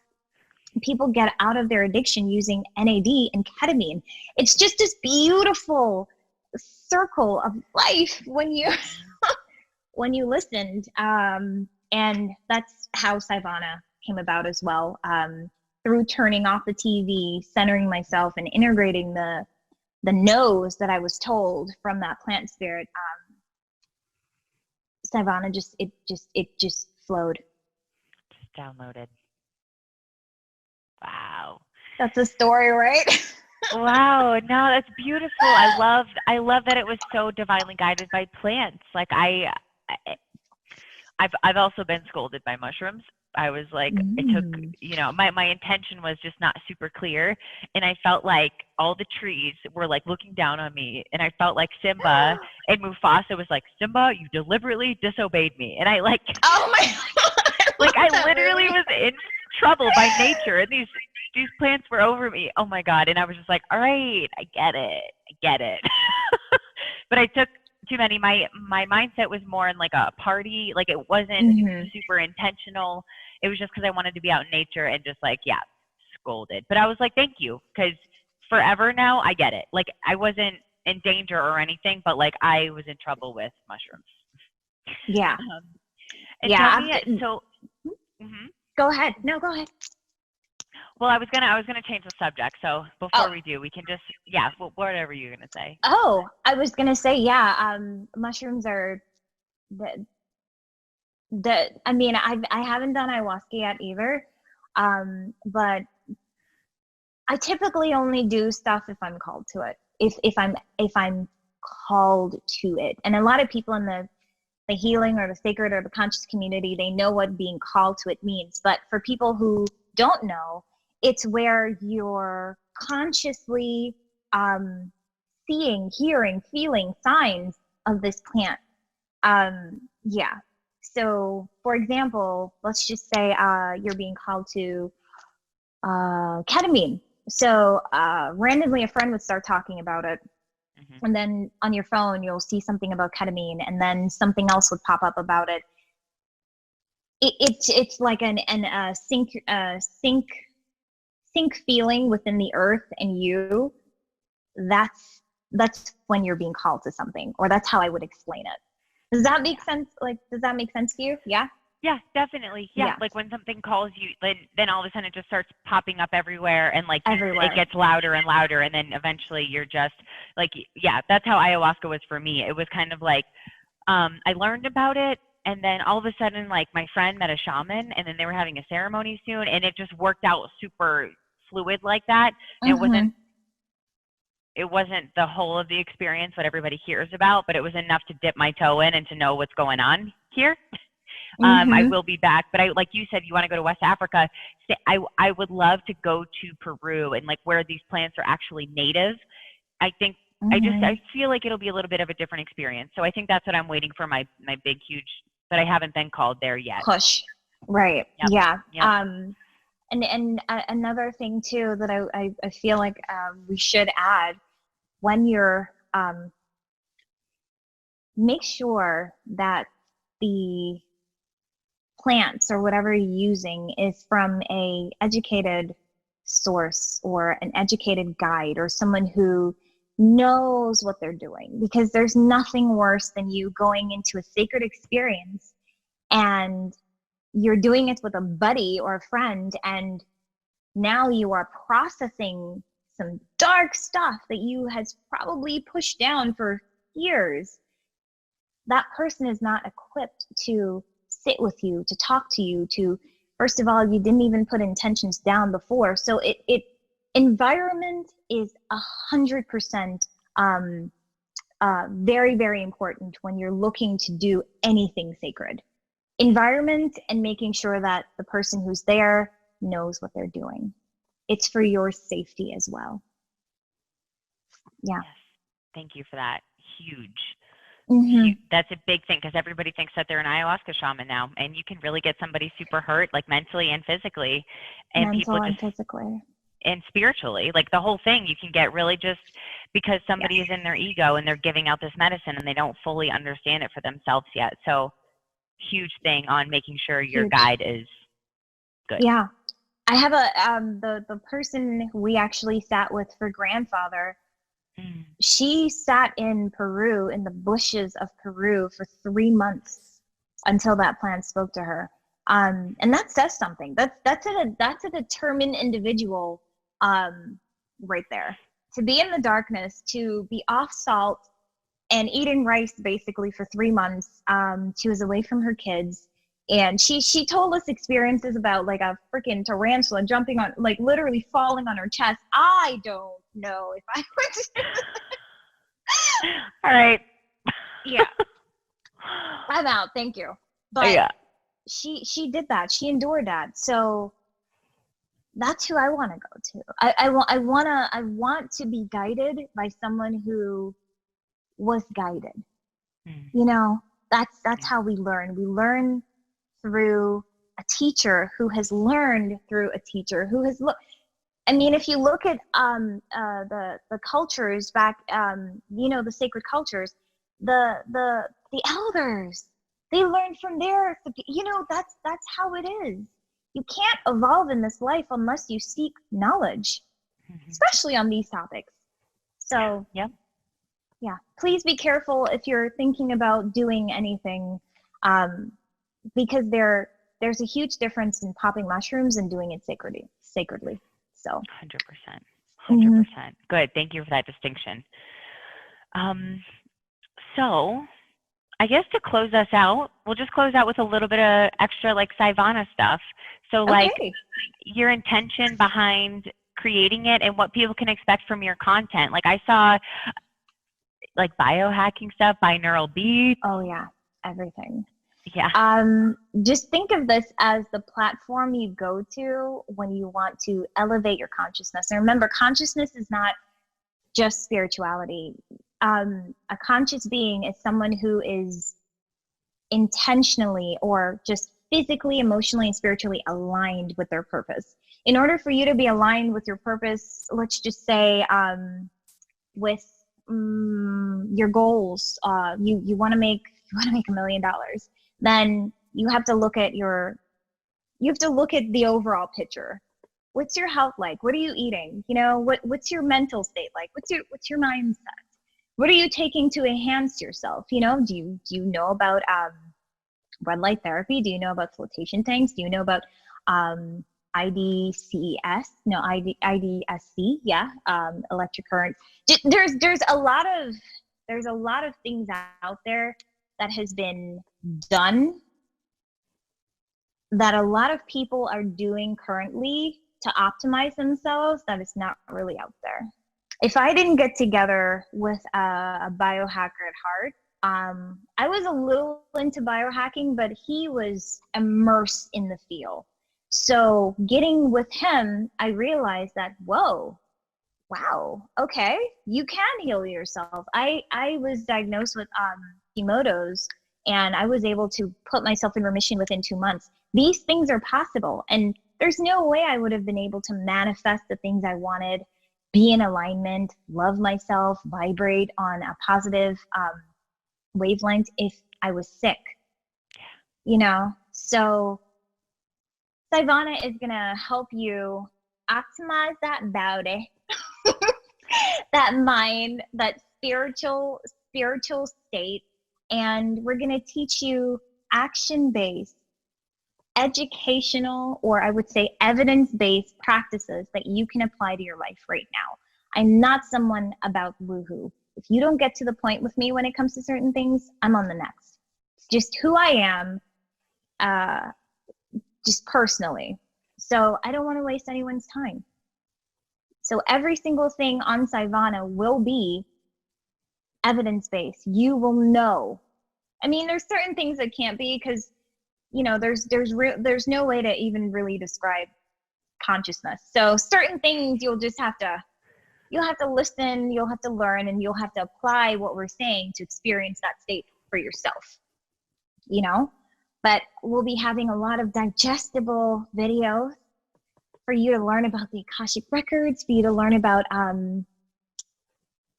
people get out of their addiction using NAD and ketamine. It's just this beautiful circle of life when you when you listened, and that's how Scivana came about as well, through turning off the TV, centering myself, and integrating the no's that I was told from that plant spirit. Scivana just flowed. Just downloaded. That's a story, right? Wow, no, that's beautiful. I love that it was so divinely guided by plants. Like I've also been scolded by mushrooms. I was like, it took, Mm. my intention was just not super clear. And I felt like all the trees were like looking down on me. And I felt like Simba and Mufasa was like, Simba, you deliberately disobeyed me. And I like, Oh my God, I like love I that literally movie. was in trouble by nature. And these plants were over me. Oh my God. And I was just like, all right, I get it. I get it. But I took too many. My mindset was more in like a party. Like it wasn't Hmm. super intentional. It was just because I wanted to be out in nature and just like, yeah, scolded. But I was like, thank you, because forever now I get it. Like I wasn't in danger or anything, but like I was in trouble with mushrooms. Yeah. Um, and Yeah. tell me, After, so. Mhm. go ahead. No, go ahead. Well, I was gonna change the subject. So Oh, before we do, we can just, yeah, whatever you're gonna say. oh, I was gonna say, yeah. Mushrooms are the I mean, I haven't done ayahuasca yet either. But I typically only do stuff if I'm called to it. If I'm called to it. And a lot of people in the healing or the sacred or the conscious community, they know what being called to it means. But for people who don't know, it's where you're consciously seeing, hearing, feeling signs of this plant. Yeah. So, for example, let's just say you're being called to ketamine. So, randomly, a friend would start talking about it, Hmm. and then on your phone, you'll see something about ketamine, and then something else would pop up about it. It's like an sync feeling within the earth and you. That's when you're being called to something, or that's how I would explain it. Does that make sense? Like, does that make sense to you? Yeah. Yeah, definitely. Yeah, Yeah. like when something calls you, then all of a sudden it just starts popping up everywhere, and like it Everywhere. gets louder and louder, and then eventually you're just like, yeah, that's how ayahuasca was for me. It was kind of like, I learned about it, and then all of a sudden, like my friend met a shaman, and then they were having a ceremony soon, and it just worked out super fluid like that. And Mm-hmm. it wasn't the whole of the experience what everybody hears about, but it was enough to dip my toe in and to know what's going on here. I Mm-hmm. will be back, but like you said, you want to go to West Africa. I would love to go to Peru and like where these plants are actually native. I think Mm-hmm. I feel like it'll be a little bit of a different experience. So I think that's what I'm waiting for, my big huge, but I haven't been called there yet. Push. Right. Yep. Yeah. Yep. And another thing too that I feel like we should add when you're make sure that the plants or whatever you're using is from a educated source or an educated guide or someone who knows what they're doing, because there's nothing worse than you going into a sacred experience and you're doing it with a buddy or a friend, and now you are processing some dark stuff that you has probably pushed down for years. That person is not equipped to sit with you, to talk to you, to, first of all, you didn't even put intentions down before. So it environment is 100% very, very important when you're looking to do anything sacred. Environment and making sure that the person who's there knows what they're doing. It's for your safety as well. Yeah. Yes. Thank you for that. Huge. Mm-hmm. That's a big thing because everybody thinks that they're an ayahuasca shaman now, and you can really get somebody super hurt, like mentally and physically, and people Mental and just, physically. and spiritually, like the whole thing. You can get really just because Yes. somebody is in their ego and they're giving out this medicine and they don't fully understand it for themselves yet. So huge thing on making sure your Huge. guide is good. Yeah. I have a the person we actually sat with for grandfather. Mm. She sat in Peru, in the bushes of Peru, for 3 months until that plant spoke to her. And that says something. That's a determined individual, right there. To be in the darkness, to be off salt and eating rice basically for 3 months. She was away from her kids, And she told us experiences about like a freaking tarantula jumping on, like literally falling on her chest. I don't know if I would. All right. Yeah. I'm out. Thank you. But Yeah. she did that. She endured that. So that's who I want to go to. I want to be guided by someone who was guided. You know, that's how we learn. We learn through a teacher who has learned through a teacher who has looked. I mean, if you look at the cultures back, you know, the sacred cultures, the elders, they learned from their, you know, that's how it is. You can't evolve in this life unless you seek knowledge, especially on these topics. So yeah, please be careful if you're thinking about doing anything, because there's a huge difference in popping mushrooms and doing it sacredly. So 100%. Good. Thank you for that distinction. So I guess to close us out, we'll just close out with a little bit of extra like Scivana stuff. So like your intention behind creating it and what people can expect from your content. Like I saw like biohacking stuff, binaural beats. Oh yeah, everything. Yeah. Just think of this as the platform you go to when you want to elevate your consciousness. And remember, consciousness is not just spirituality. A conscious being is someone who is intentionally or just physically, emotionally, and spiritually aligned with their purpose. In order for you to be aligned with your purpose, let's just say with your goals, you want to make $1 million. Then you have to look at the overall picture. What's your health like? What are you eating? You know, what's your mental state like? What's your mindset? What are you taking to enhance yourself? You know, do you know about red light therapy? Do you know about flotation tanks? Do you know about IDCES? No, IDSC, yeah, electric current. There's a lot of things out there that has been done that a lot of people are doing currently to optimize themselves that is not really out there. If I didn't get together with a biohacker at heart, I was a little into biohacking, but he was immersed in the field. So getting with him, I realized that, whoa, wow, okay, you can heal yourself. I was diagnosed with Hashimoto's, and I was able to put myself in remission within 2 months. These things are possible, and there's no way I would have been able to manifest the things I wanted, be in alignment, love myself, vibrate on a positive wavelength if I was sick, you know? So Scivana is gonna help you optimize that body, that mind, that spiritual state, and we're gonna teach you action-based, educational, or I would say evidence-based practices that you can apply to your life right now. I'm not someone about woohoo. If you don't get to the point with me when it comes to certain things, I'm on the next. It's just who I am, just personally. So I don't want to waste anyone's time. So every single thing on Scivana will be evidence-based. You will know. I mean, there's certain things that can't be because, you know, there's no way to even really describe consciousness. So certain things you'll have to listen, you'll have to learn, and you'll have to apply what we're saying to experience that state for yourself, you know? But we'll be having a lot of digestible videos for you to learn about the Akashic Records, for you to learn about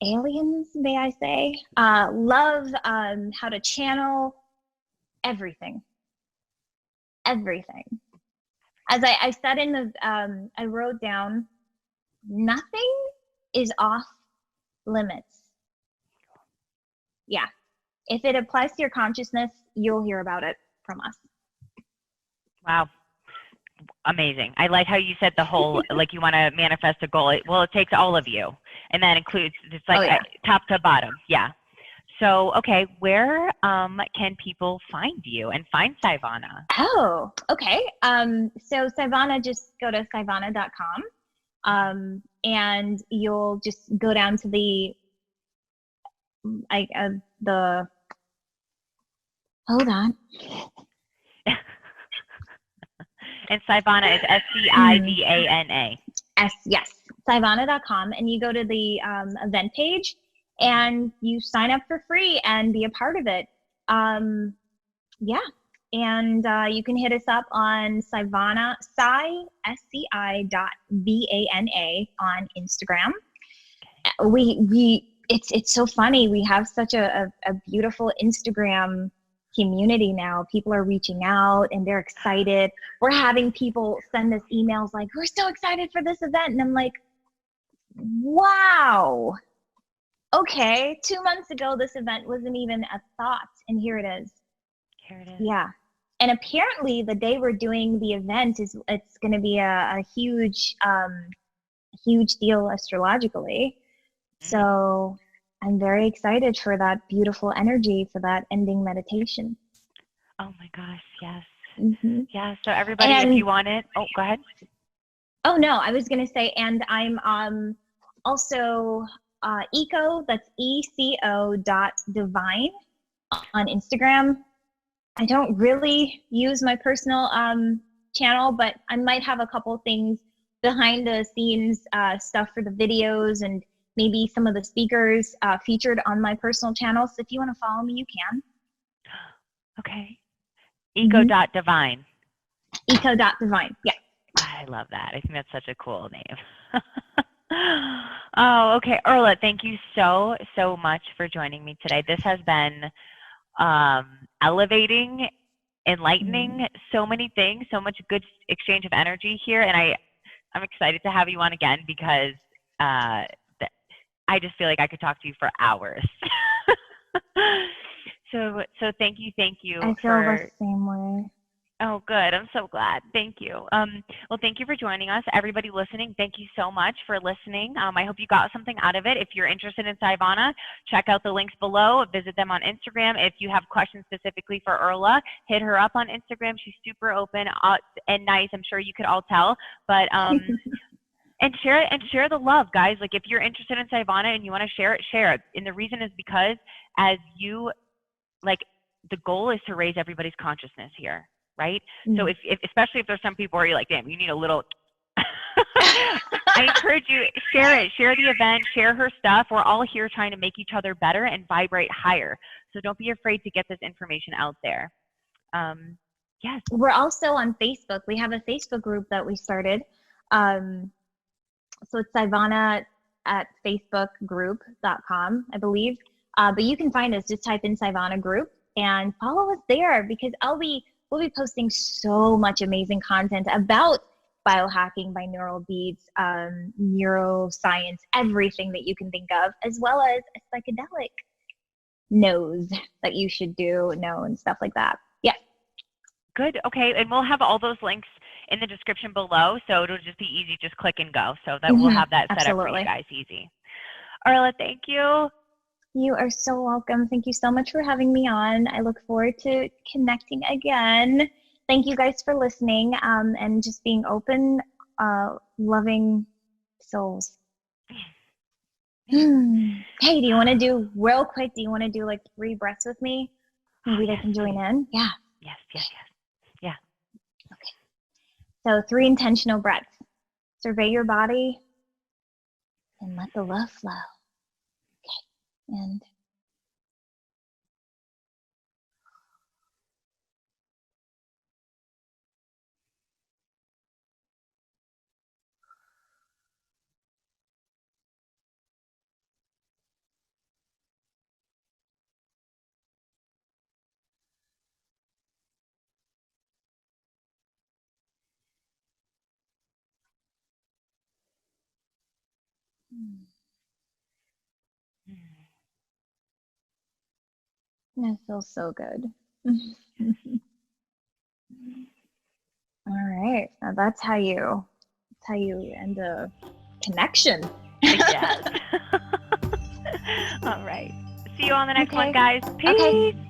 aliens, may I say, love, how to channel, everything. As I said in the, I wrote down, nothing is off limits. Yeah. If it applies to your consciousness, you'll hear about it from us. Wow. Amazing. I like how you said the whole, like you want to manifest a goal. It takes all of you. And that includes, it's like top to bottom. Yeah. So, okay, where can people find you and find Scivana? Oh, okay. So Scivana, just go to scivana.com. And you'll just go down to the hold on. And Scivana is Scivana. Yes, Scivana.com, and you go to the event page and you sign up for free and be a part of it. Yeah, and you can hit us up on Scivana, SCI.VANA on Instagram. It's so funny. We have such a beautiful Instagram community now. People are reaching out and they're excited. We're having people send us emails like, we're so excited for this event. And I'm like, wow. Okay, 2 months ago, this event wasn't even a thought. And here it is. Here it is. Yeah. And apparently the day we're doing the event it's going to be a huge deal astrologically. So I'm very excited for that beautiful energy, for that ending meditation. Oh my gosh, yes. Mm-hmm. Yeah, so everybody, if you want it, go ahead. Oh no, I was going to say, and I'm also eco, that's ECO.divine on Instagram. I don't really use my personal channel, but I might have a couple things behind the scenes stuff for the videos and maybe some of the speakers featured on my personal channel. So if you want to follow me, you can. Okay. Eco.divine. Eco.divine, yeah. I love that. I think that's such a cool name. Oh, okay. Earla, thank you so much for joining me today. This has been elevating, enlightening, so many things, so much good exchange of energy here. And I'm excited to have you on again because I just feel like I could talk to you for hours. So thank you. I feel the same way. Oh, good. I'm so glad. Thank you. Well, thank you for joining us. Everybody listening, thank you so much for listening. I hope you got something out of it. If you're interested in Scivana, check out the links below. Visit them on Instagram. If you have questions specifically for Earla, hit her up on Instagram. She's super open and nice. I'm sure you could all tell. But and share the love, guys. Like if you're interested in Scivana and you want to share it, share it. And the reason is because as you the goal is to raise everybody's consciousness here. Right? So if especially if there's some people where you're like, damn, you need a little, I encourage you, share it, share the event, share her stuff. We're all here trying to make each other better and vibrate higher. So don't be afraid to get this information out there. Yes. We're also on Facebook. We have a Facebook group that we started. So it's Scivana at facebookgroup.com, I believe. But you can find us, just type in Scivana group and follow us there because we'll be posting so much amazing content about biohacking, binaural beats, neuroscience, everything that you can think of, as well as a psychedelic knows that you should know and stuff like that. Yeah. Good. Okay. And we'll have all those links in the description below. So it'll just be easy. Just click and go. So that we'll have that set up for you guys easy. Earla, thank you. You are so welcome. Thank you so much for having me on. I look forward to connecting again. Thank you guys for listening and just being open, loving souls. Hey, do you want to do real quick? Do you want to do like 3 breaths with me? Maybe they can join in. Yeah. Yes. Yeah. Okay. So 3 intentional breaths. Survey your body and let the love flow. And that feels so good. All right, now that's how you end a connection. Yes. All right. See you on the next one, Okay. guys. Peace. Okay.